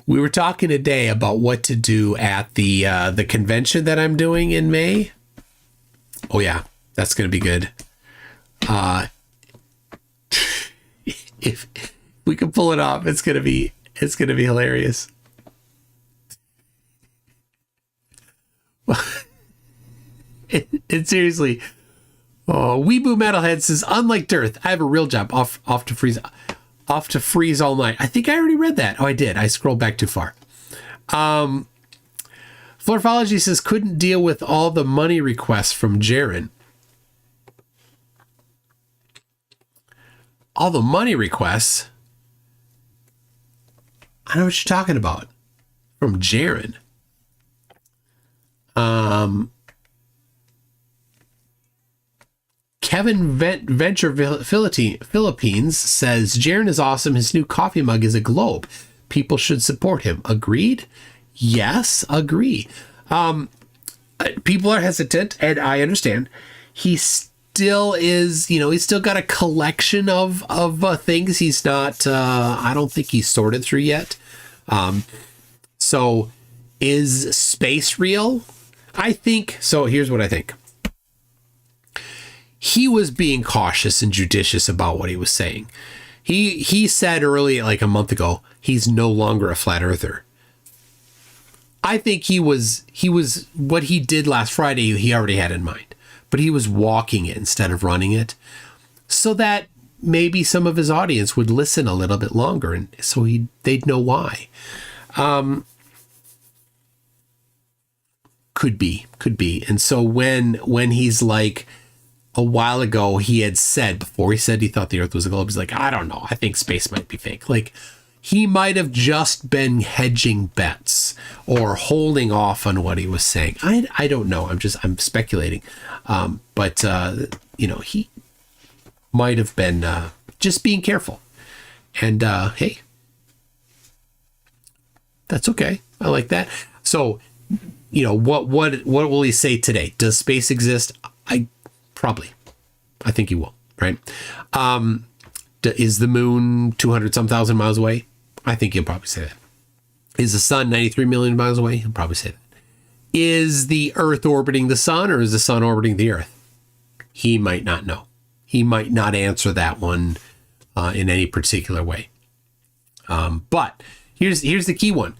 we were talking today about what to do at the convention that I'm doing in May. Oh yeah, that's gonna be good. If we can pull it off, it's gonna be hilarious. It seriously. Oh, Weeboo Metalhead says, unlike Dearth, I have a real job. Off to freeze all night. I think I already read that. Oh, I did. I scrolled back too far. Florphology says, couldn't deal with all the money requests from Jaren. All the money requests? I know what you're talking about. From Jaren. Kevin Venture Philippines says, Jaren is awesome. His new coffee mug is a globe. People should support him. Agreed? Yes, agree. People are hesitant, and I understand. He still is, he's still got a collection of things. He's not, I don't think he's sorted through yet. So is space real? I think, so here's what I think. He was being cautious and judicious about what he was saying. He said early, like a month ago, he's no longer a flat earther. I think he was what he did last Friday, he already had in mind, but he was walking it instead of running it, so that maybe some of his audience would listen a little bit longer, and so they'd know why. Could be. And so when he's like, a while ago, he had said, before he said he thought the Earth was a globe, he's like, I don't know. I think space might be fake. Like, he might have just been hedging bets or holding off on what he was saying. I don't know. I'm speculating. But he might have been just being careful. And hey, that's okay. I like that. So, what will he say today? Does space exist? Probably. I think he will, right? Is the moon 200-some thousand miles away? I think he'll probably say that. Is the sun 93 million miles away? He'll probably say that. Is the Earth orbiting the sun, or is the sun orbiting the Earth? He might not know. He might not answer that one in any particular way. But here's the key one.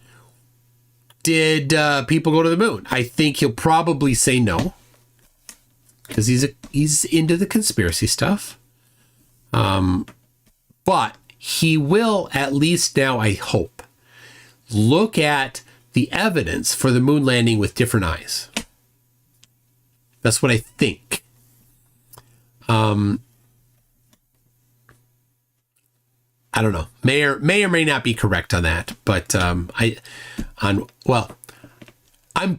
Did people go to the moon? I think he'll probably say no, because he's into the conspiracy stuff. But he will, at least now, I hope, look at the evidence for the moon landing with different eyes. That's what I think. I don't know. May or may not be correct on that, but I'm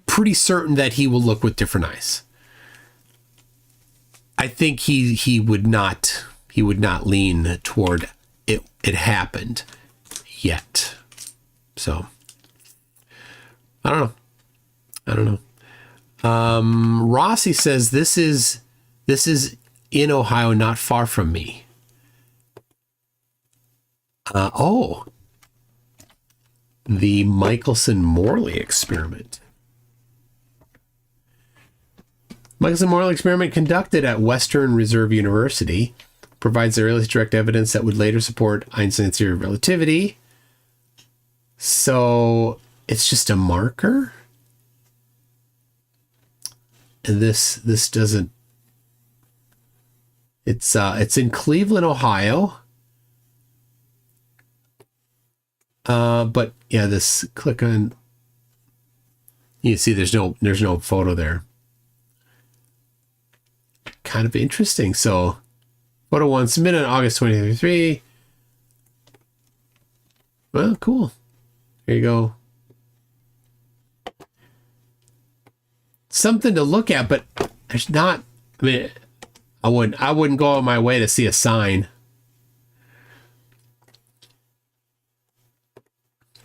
pretty certain that he will look with different eyes. I think he would not lean toward it happened yet. So I don't know. Rossi says this is in Ohio, not far from me. The Michelson-Morley experiment. Michelson-Morley experiment conducted at Western Reserve University provides the earliest direct evidence that would later support Einstein's theory of relativity. So it's just a marker. And this doesn't. It's in Cleveland, Ohio. But yeah, this click on. You see, there's no photo there. kind of interesting. So, photo 1 submitted on August 2023. Well, cool. There you go. Something to look at, but there's not. I mean, I wouldn't go on my way to see a sign.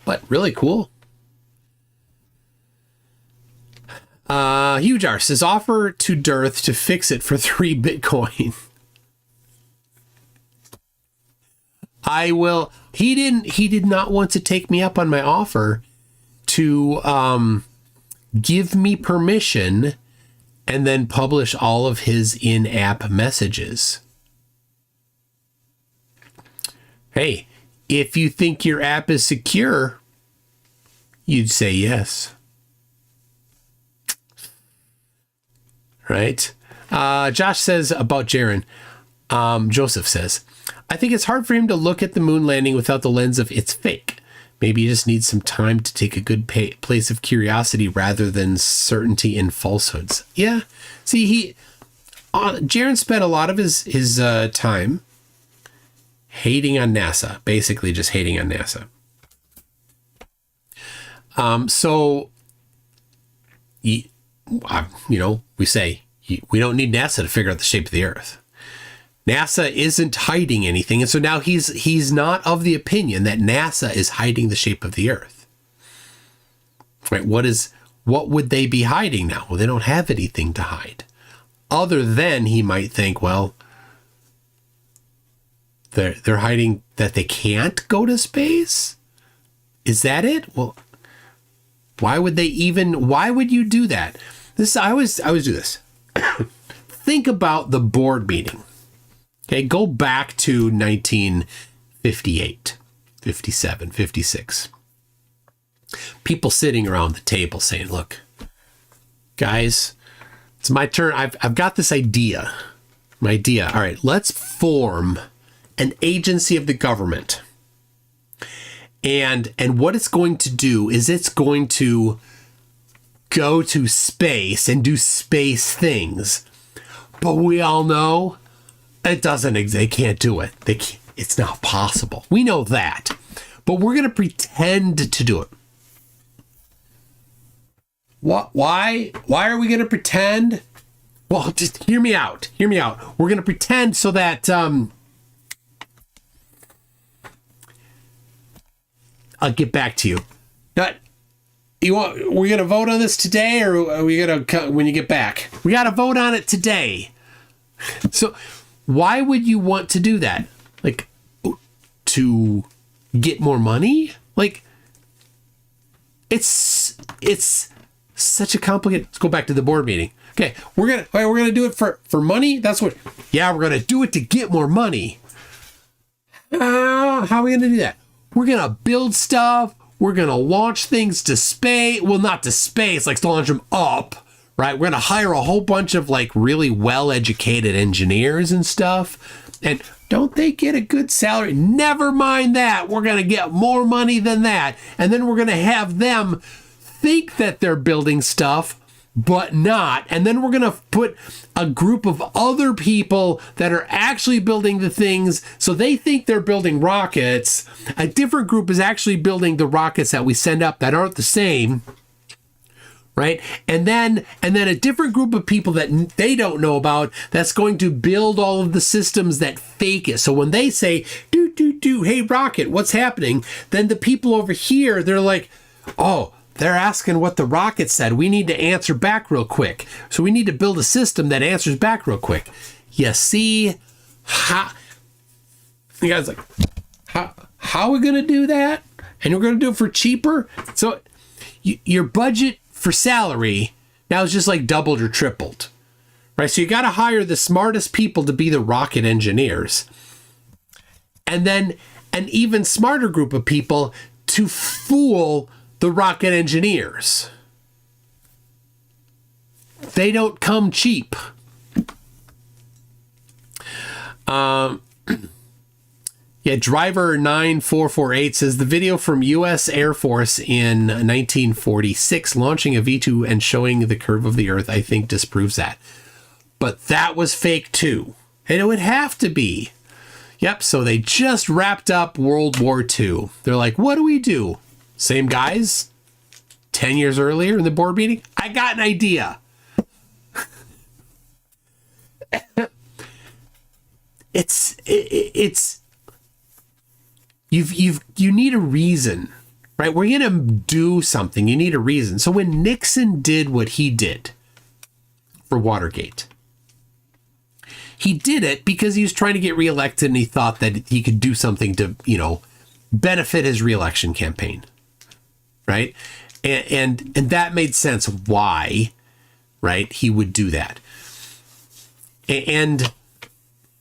But really cool. Huge R says offer to Dearth to fix it for 3 Bitcoin. I will. He did not want to take me up on my offer to give me permission and then publish all of his in-app messages. Hey, if you think your app is secure, you'd say yes. Right? Josh says about Jaren. Joseph says, I think it's hard for him to look at the moon landing without the lens of it's fake. Maybe he just needs some time to take a good place of curiosity rather than certainty in falsehoods. Yeah. See, Jaren spent a lot of his time hating on NASA, basically just hating on NASA. So, we say we don't need NASA to figure out the shape of the Earth. NASA isn't hiding anything, and so now he's not of the opinion that NASA is hiding the shape of the Earth. Right? What would they be hiding now? Well, they don't have anything to hide, other than he might think, well, they're hiding that they can't go to space. Is that it? Well, why would you do that? I always do this. Think about the board meeting. Okay, go back to 1958, 57, 56. People sitting around the table saying, look, guys, it's my turn. I've got this idea. My idea. All right, let's form an agency of the government. And what it's going to do is it's going to go to space and do space things. But we all know it doesn't exist. They can't do it. It's not possible. We know that. But we're going to pretend to do it. What? Why are we going to pretend? Well, just hear me out. Hear me out. We're going to pretend so that I'll get back to you. We're going to vote on this today, or are we going to when you get back? We got to vote on it today. So why would you want to do that? Like, to get more money? Like, it's such a complicated. Let's go back to the board meeting. Okay, we're gonna do it for money. That's what. Yeah, we're gonna do it to get more money. How are we gonna do that? We're gonna build stuff. We're gonna launch things to space. Well, not to space, like to launch them up. Right? We're gonna hire a whole bunch of like really well-educated engineers and stuff. And don't they get a good salary? Never mind that. We're gonna get more money than that. And then we're gonna have them think that they're building stuff, but not. And then we're going to put a group of other people that are actually building the things. So they think they're building rockets. A different group is actually building the rockets that we send up that aren't the same. Right? And then a different group of people that they don't know about that's going to build all of the systems that fake it. So when they say, hey, rocket, what's happening? Then the people over here, they're like, oh, they're asking what the rocket said. We need to answer back real quick. So we need to build a system that answers back real quick. You see, you guys like, how are we going to do that? And we're going to do it for cheaper? So your budget for salary now is just like doubled or tripled. Right? So you got to hire the smartest people to be the rocket engineers. And then an even smarter group of people to fool the rocket engineers. They don't come cheap. Driver 9448 says the video from U.S. Air Force in 1946 launching a V2 and showing the curve of the Earth, I think, disproves that. but that was fake too. And it would have to be. Yep, so they just wrapped up World War II. They're like, what do we do? Same guys? 10 years earlier in the board meeting? I got an idea. You need a reason, right? We're going to do something. You need a reason. So when Nixon did what he did for Watergate, he did it because he was trying to get reelected and he thought that he could do something to, benefit his reelection campaign. Right. And that made sense why, right, he would do that. And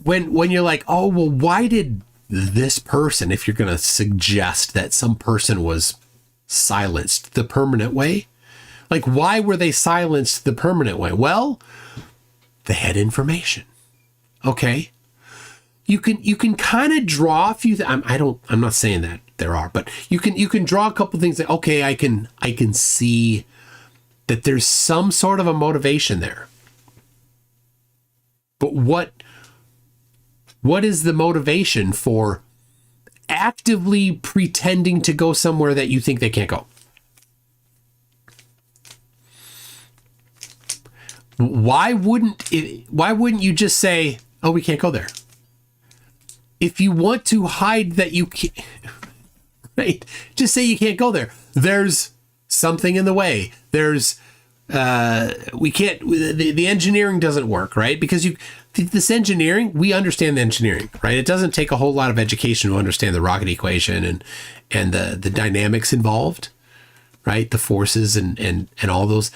when you're like, oh, well, why did this person, if you're going to suggest that some person was silenced the permanent way, like, why were they silenced the permanent way? Well, they had information. Okay. You can kind of draw a few, I'm not saying that there are, but you can draw a couple things that, okay, I can see that there's some sort of a motivation there. But what is the motivation for actively pretending to go somewhere that you think they can't go? Why wouldn't you just say, oh, we can't go there? If you want to hide that you can't, right? Just say you can't go there. There's something in the way. There's, we can't, the engineering doesn't work, right? Because this engineering, we understand the engineering, right? It doesn't take a whole lot of education to understand the rocket equation and the dynamics involved, right? The forces and all those,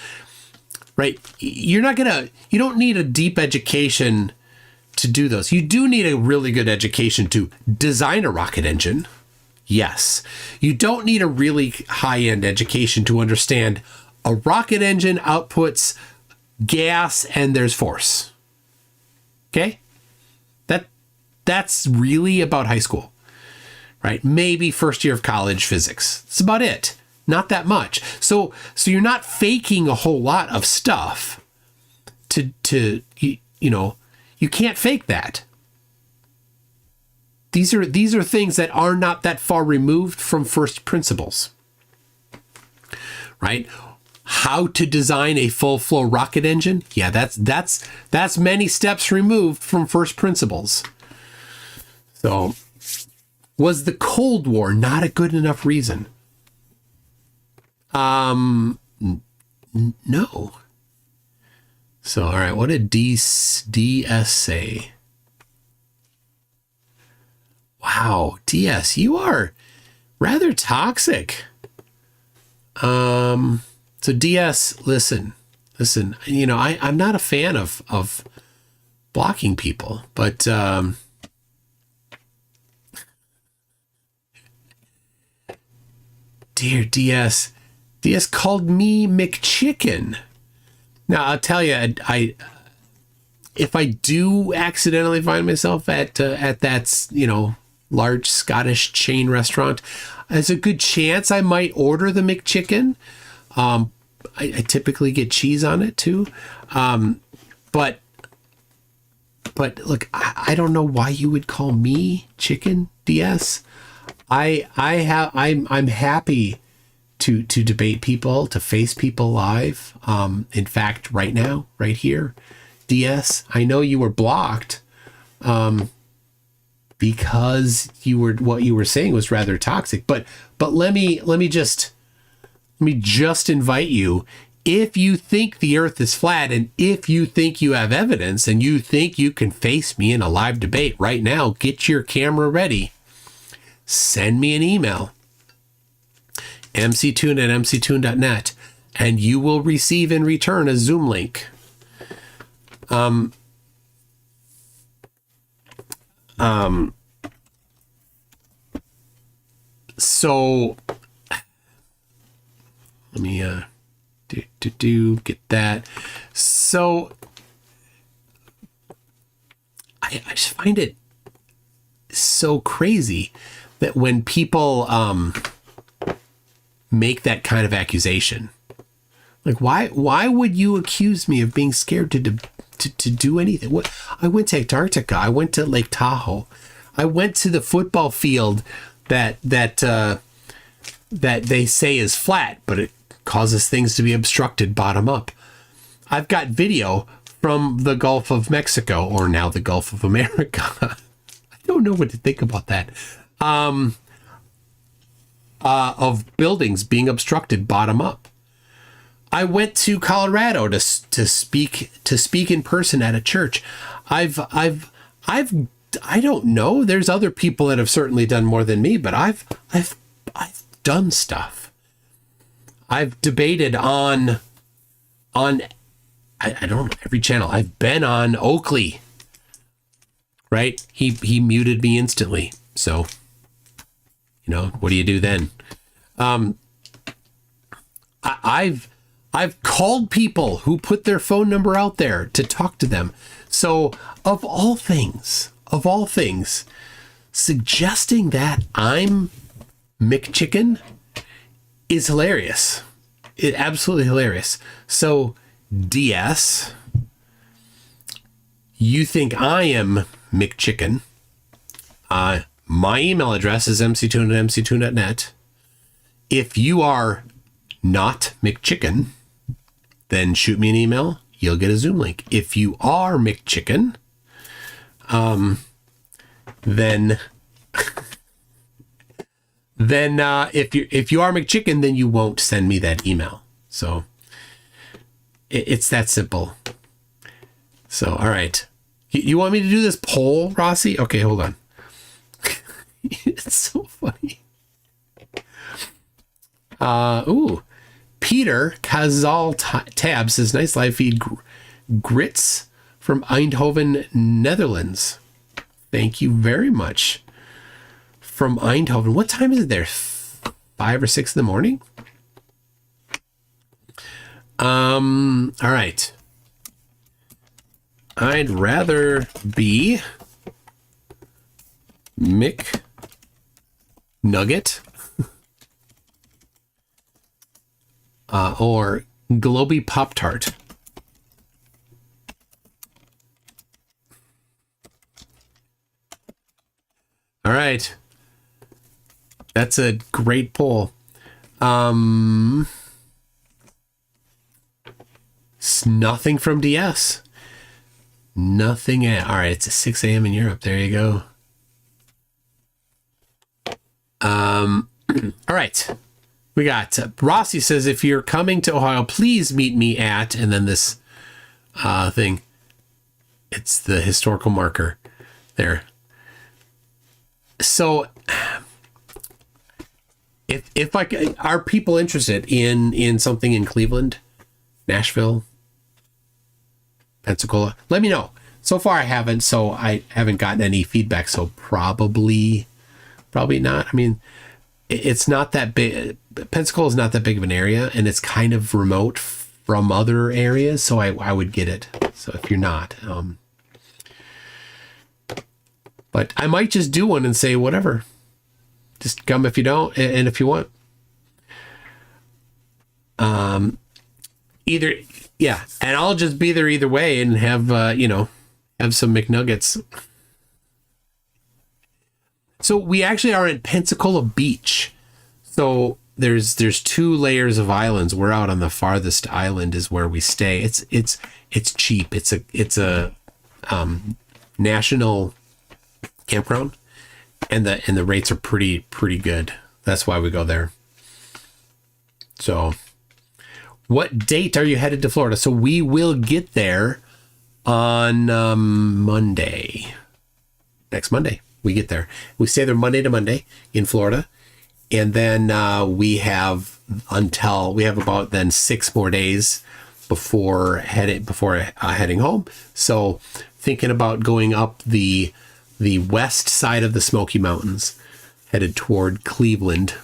right? You don't need a deep education to do those. You do need a really good education to design a rocket engine. Yes. You don't need a really high-end education to understand a rocket engine outputs gas and there's force. Okay? That's really about high school, right? Maybe first year of college physics. That's about it. Not that much. So you're not faking a whole lot of stuff to you can't fake that. These are things that are not that far removed from first principles, right? How to design a full flow rocket engine? Yeah, that's many steps removed from first principles. So, was the Cold War not a good enough reason? No. So, all right, what did DS say? Wow, DS, you are rather toxic. So DS, listen, I'm not a fan of blocking people, but dear DS called me McChicken. Now, I'll tell you, if I do accidentally find myself at that, large Scottish chain restaurant, there's a good chance I might order the McChicken. I typically get cheese on it too. But look, I don't know why you would call me chicken, DS. I'm happy to debate people, to face people live. In fact, right now, right here, DS, I know you were blocked because what you were saying was rather toxic. But let me just invite you, if you think the earth is flat and if you think you have evidence and you think you can face me in a live debate right now, get your camera ready. Send me an email, mctoon@mctoon.net, and you will receive in return a Zoom link. So let me get that. So I just find it so crazy that when people make that kind of accusation, like why would you accuse me of being scared to to do anything. What? I went to Antarctica. I went to Lake Tahoe. I went to the football field that they say is flat, but it causes things to be obstructed bottom up. I've got video from the Gulf of Mexico, or now the Gulf of America. I don't know what to think about that. Of buildings being obstructed bottom up. I went to Colorado to speak in person at a church. I don't know. There's other people that have certainly done more than me, but I've done stuff. I've debated on I don't know, every channel. I've been on Oakley. Right? He muted me instantly. So, you know, what do you do then? I've called people who put their phone number out there to talk to them. So of all things, suggesting that I'm McChicken is hilarious. It absolutely hilarious. So DS, you think I am McChicken. My email address is mctune@mctune.net. If you are not McChicken, then shoot me an email. You'll get a Zoom link. If you are McChicken, then if you are McChicken, then you won't send me that email. So it's that simple. So, all right. You want me to do this poll, Rossi? Okay, hold on. It's so funny. Peter Kazal Tab says, nice live feed. Grits from Eindhoven, Netherlands. Thank you very much. From Eindhoven. What time is it there? 5 or 6 in the morning? All right. I'd rather be McNugget or Globy Pop-Tart. All right. That's a great poll. Nothing from DS. Nothing. All right. It's 6 a.m. in Europe. There you go. All right. We got Rossi says, if you're coming to Ohio, please meet me at, and then this thing. It's the historical marker there. So if are people interested in something in Cleveland, Nashville, Pensacola, let me know. So far I haven't, so I haven't gotten any feedback. So probably not. I mean, it's not that big. Pensacola is not that big of an area, and it's kind of remote from other areas. So I would get it. So if you're not, but I might just do one and say, whatever, just come if you don't. And if you want, either, yeah. And I'll just be there either way and have, have some McNuggets. So we actually are in Pensacola Beach. So there's 2 layers of islands. We're out on the farthest island is where we stay. It's cheap. It's a national campground, and the rates are pretty good. That's why we go there. So what date are you headed to Florida? So we will get there on Monday. Next Monday we get there. We stay there Monday to Monday in Florida, and then we have about then 6 more days before heading home. So thinking about going up the west side of the Smoky Mountains, headed toward Cleveland,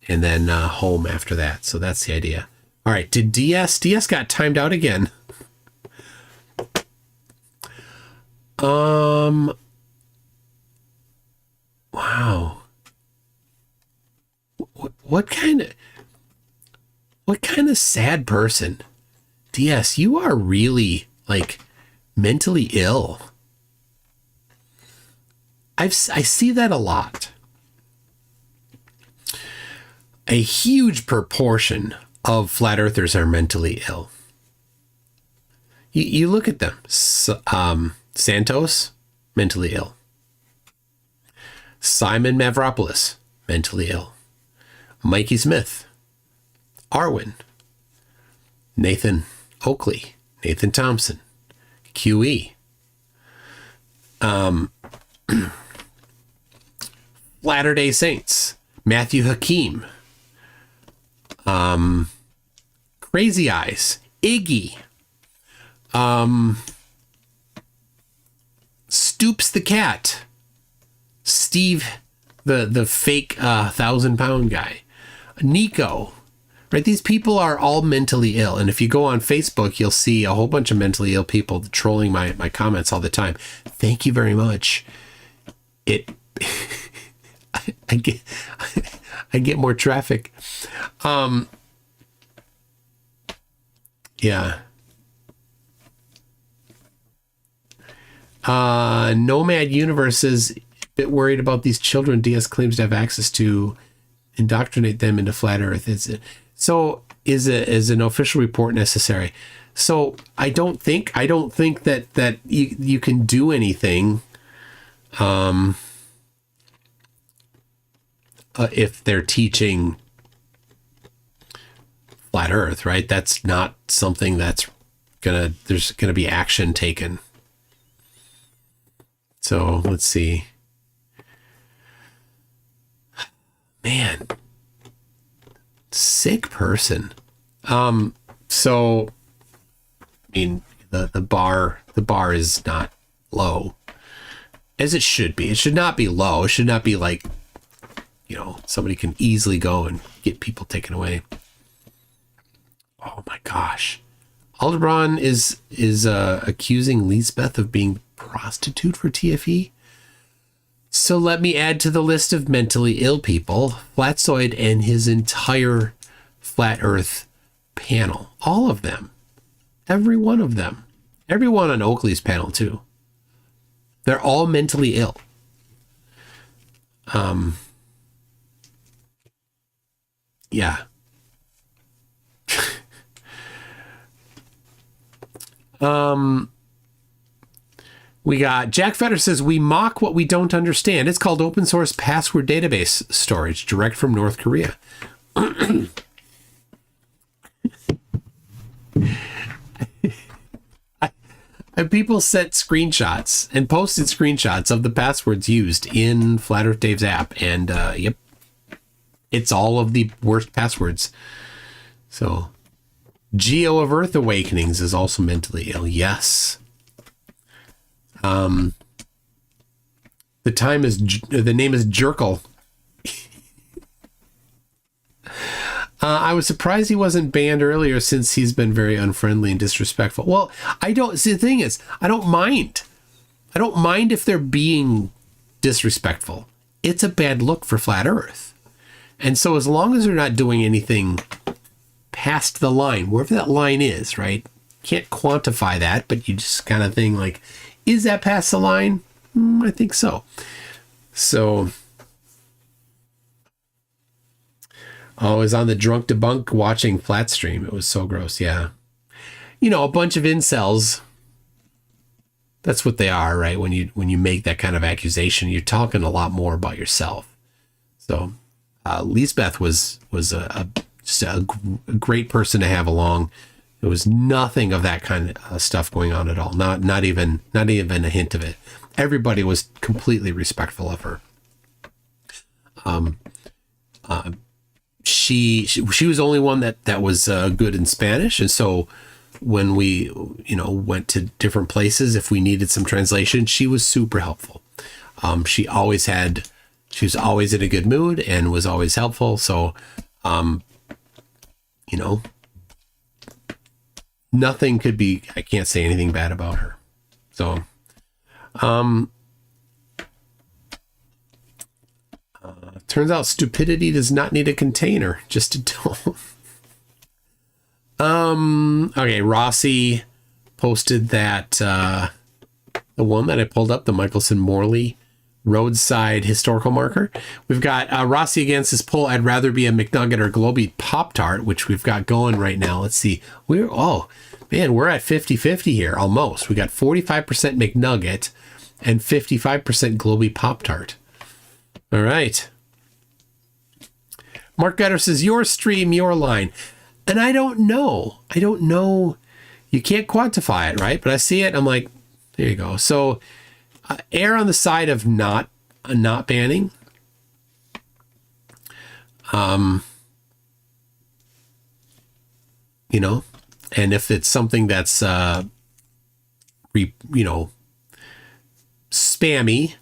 and then home after that. So that's the idea. All right, did DS got timed out again? Wow. What kind of sad person? DS, you are really like mentally ill. I see that a lot. A huge proportion of flat earthers are mentally ill. You look at them. Santos, mentally ill. Simon Mavropoulos, mentally ill. Mikey Smith, Arwen, Nathan Oakley, Nathan Thompson, QE, Latter-day Saints, Matthew Hakeem, Crazy Eyes, Iggy, Stoops the Cat, Steve, the fake 1,000-pound guy, Nico, right? These people are all mentally ill. And if you go on Facebook, you'll see a whole bunch of mentally ill people trolling my comments all the time. Thank you very much. I get more traffic. Yeah. Nomad Universe is a bit worried about these children DS claims to have access to indoctrinate them into flat earth. Is an official report necessary? So I don't think that you can do anything if they're teaching flat earth, right? That's not something there's gonna be action taken. So let's see. Man, sick person. So I mean, the bar is not low, as it should be. It should not be low. It should not be like, somebody can easily go and get people taken away. Oh my gosh. Aldebaran is accusing Lisbeth of being prostitute for TFE. So let me add to the list of mentally ill people, Flatzoid and his entire Flat Earth panel. All of them. Every one of them. Everyone on Oakley's panel too. They're all mentally ill. Yeah. We got Jack Fetter says, we mock what we don't understand. It's called open source password database storage direct from North Korea. People sent screenshots and posted screenshots of the passwords used in Flat Earth Dave's app. And yep, it's all of the worst passwords. So Geo of Earth Awakenings is also mentally ill. Yes. The name is Jerkle. I was surprised he wasn't banned earlier since he's been very unfriendly and disrespectful. Well, the thing is, I don't mind. I don't mind if they're being disrespectful. It's a bad look for Flat Earth. And so as long as they're not doing anything past the line, wherever that line is, right? Can't quantify that, but you just kind of think like, is that past the line? I think so. So, I was on the Drunk Debunk watching Flat Stream. It was so gross. Yeah. A bunch of incels. That's what they are, right? When you make that kind of accusation, you're talking a lot more about yourself. So, Lisbeth was just a great person to have along. There was nothing of that kind of stuff going on at all. Not even a hint of it. Everybody was completely respectful of her. She was the only one that was good in Spanish, and so when we went to different places, if we needed some translation, she was super helpful. She was always in a good mood and was always helpful. So, nothing could be. I can't say anything bad about her. So, turns out stupidity does not need a container, just a dome. Okay, Rossi posted that the one that I pulled up, the Michelson-Morley roadside historical marker. We've got Rossi against this poll. I'd rather be a McNugget or Globey Pop-Tart, which we've got going right now. Let's see. We're at 50-50 here almost. We got 45% McNugget and 55% Globey Pop-Tart. All right. Mark Gutter says, your stream, your line. And I don't know. You can't quantify it, right? But I see it. I'm like, there you go. So err on the side of not banning. And if it's something that's, spammy,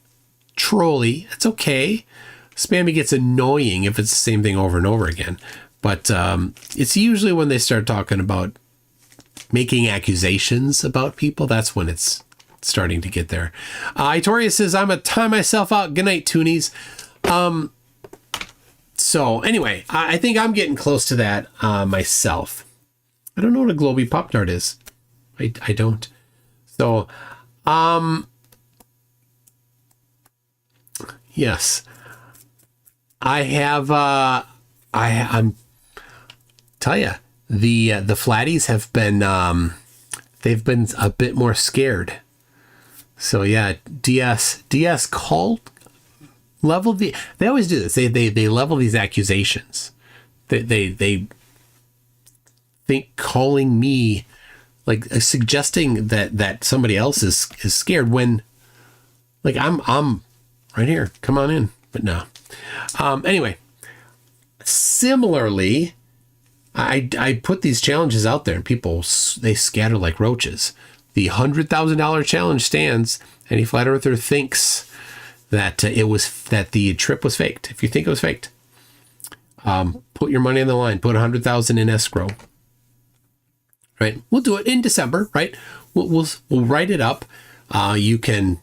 trolly, it's okay. Spammy gets annoying if it's the same thing over and over again. But it's usually when they start talking about making accusations about people, that's when it's starting to get there. Itoria says, I'm going to time myself out. Good night, Toonies. So anyway, I think I'm getting close to that myself. I don't know what a Globey Pop-Tart is. I don't. So, yes. I have, I'm tell you, the flatties have been, they've been a bit more scared. So yeah, DS called, level they always do this. They level these accusations. They think calling me, like suggesting that somebody else is scared when, like, I'm right here. Come on in. But no. Anyway, similarly, I put these challenges out there and people, they scatter like roaches. The $100,000 challenge stands. Any flat earther thinks that that the trip was faked. If you think it was faked, put your money on the line. Put 100,000 in escrow. Right? We'll do it in December. Right? We'll write it up. You can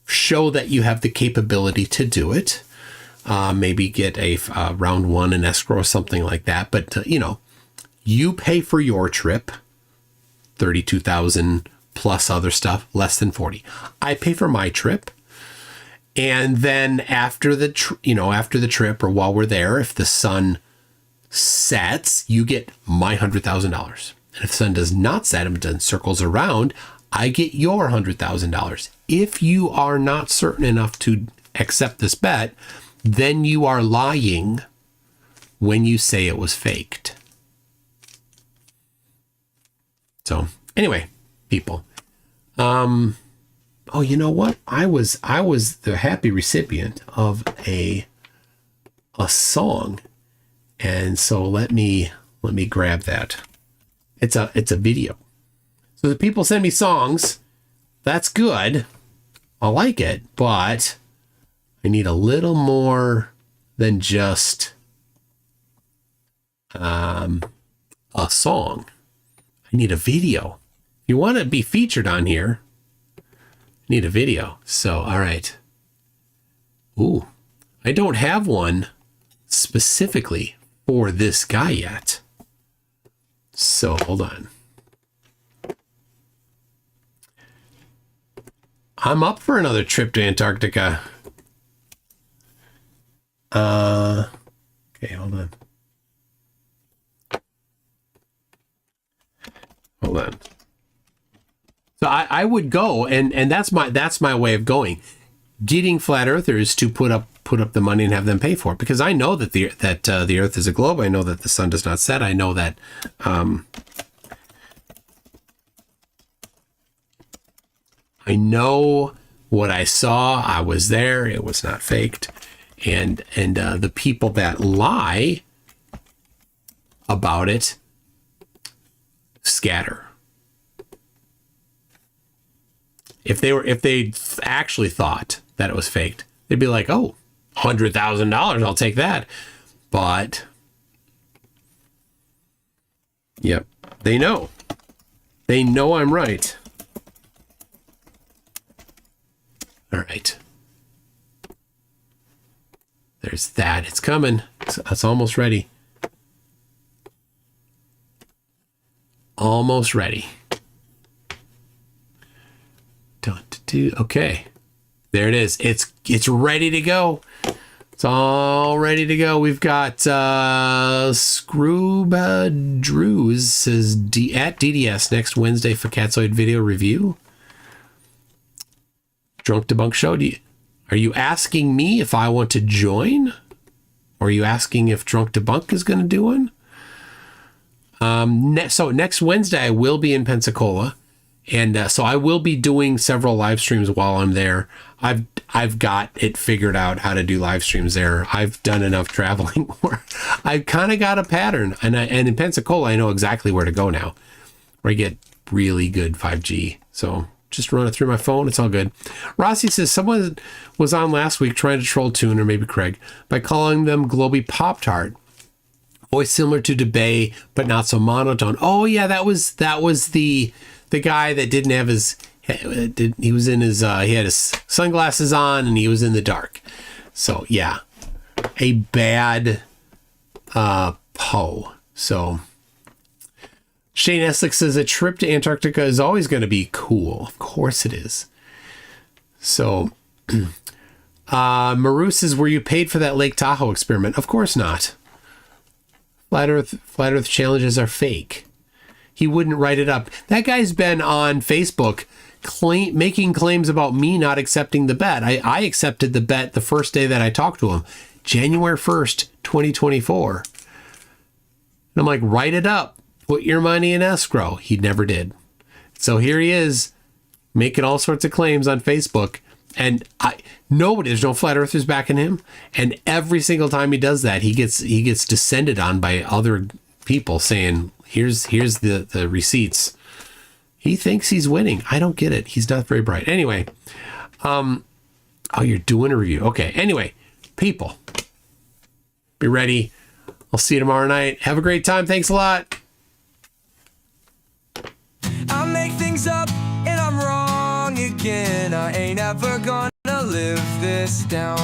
show that you have the capability to do it. Maybe get a round one in escrow or something like that. But you pay for your trip, $32,000 plus other stuff, less than 40. I pay for my trip, and then after the trip or while we're there, if the sun sets, you get my $100,000. And if the sun does not set and it circles around, I get your $100,000. If you are not certain enough to accept this bet, then you are lying when you say it was faked. So anyway, people. Oh, you know what? I was the happy recipient of a song. And so let me grab that. It's a video. So the people send me songs. That's good. I like it, but I need a little more than just a song. I need a video. If you want to be featured on here, I need a video. So, all right. Ooh, I don't have one specifically for this guy yet. So, hold on. I'm up for another trip to Antarctica. Okay, hold on. Hold on. So I would go, and that's my way of going, getting flat earthers to put up the money and have them pay for it, because I know that the Earth is a globe. I know that the sun does not set. I know that I know what I saw. I was there. It was not faked. And the people that lie about it scatter. If they actually thought that it was faked, they'd be like, "Oh, $100,000, I'll take that." But yep, they know I'm right. All right. There's that. It's coming. It's almost ready. Almost ready. Okay. There it is. It's ready to go. It's all ready to go. We've got Scrooba Drews says at DDS next Wednesday for Catsoid video review. Drunk Debunk Show. Are you asking me if I want to join? Or are you asking if Drunk Debunk is going to do one? So next Wednesday I will be in Pensacola. And so I will be doing several live streams while I'm there. I've got it figured out how to do live streams there. I've done enough traveling where I've kind of got a pattern. And in Pensacola, I know exactly where to go now, where I get really good 5G. So just run it through my phone. It's all good. Rossi says someone was on last week trying to troll Toon, or maybe Craig, by calling them Globy Pop-Tart. Voice similar to DeBay, but not so monotone. Oh yeah, that was the guy that didn't have his, he was in his, he had his sunglasses on and he was in the dark. So yeah, a bad Poe. So Shane Eslick says a trip to Antarctica is always going to be cool. Of course it is. So Maru says, were you paid for that Lake Tahoe experiment? Of course not. Flat Earth challenges are fake. He wouldn't write it up. That guy's been on Facebook making claims about me not accepting the bet. I accepted the bet the first day that I talked to him, January 1st, 2024. And I'm like, write it up. Put your money in escrow. He never did. So here he is making all sorts of claims on Facebook. And there's no flat earthers backing him. And every single time he does that, he gets descended on by other people saying, here's the receipts. He thinks he's winning. I don't get it. He's not very bright. Anyway, you're doing a review. Okay. Anyway, people, be ready. I'll see you tomorrow night. Have a great time. Thanks a lot. I make things up and I'm wrong again. I ain't ever gonna live this down.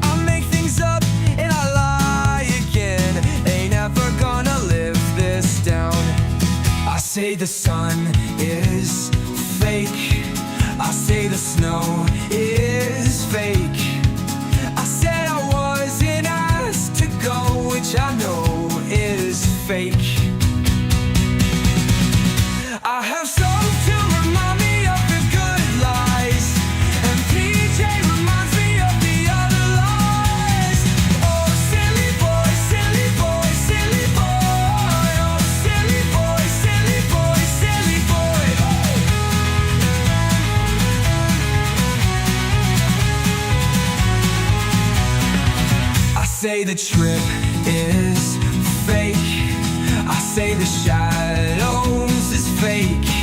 I make things up and I lie again. Ain't ever gonna live this down. I say the sun is fake. I say the snow is fake. I said I wasn't asked to go, which I know is fake. I have songs to remind me of the good lies, and PJ reminds me of the other lies. Oh, silly boy, silly boy, silly boy. Oh, silly boy, silly boy, silly boy. I say the trip is fake. I say the shadows is fake.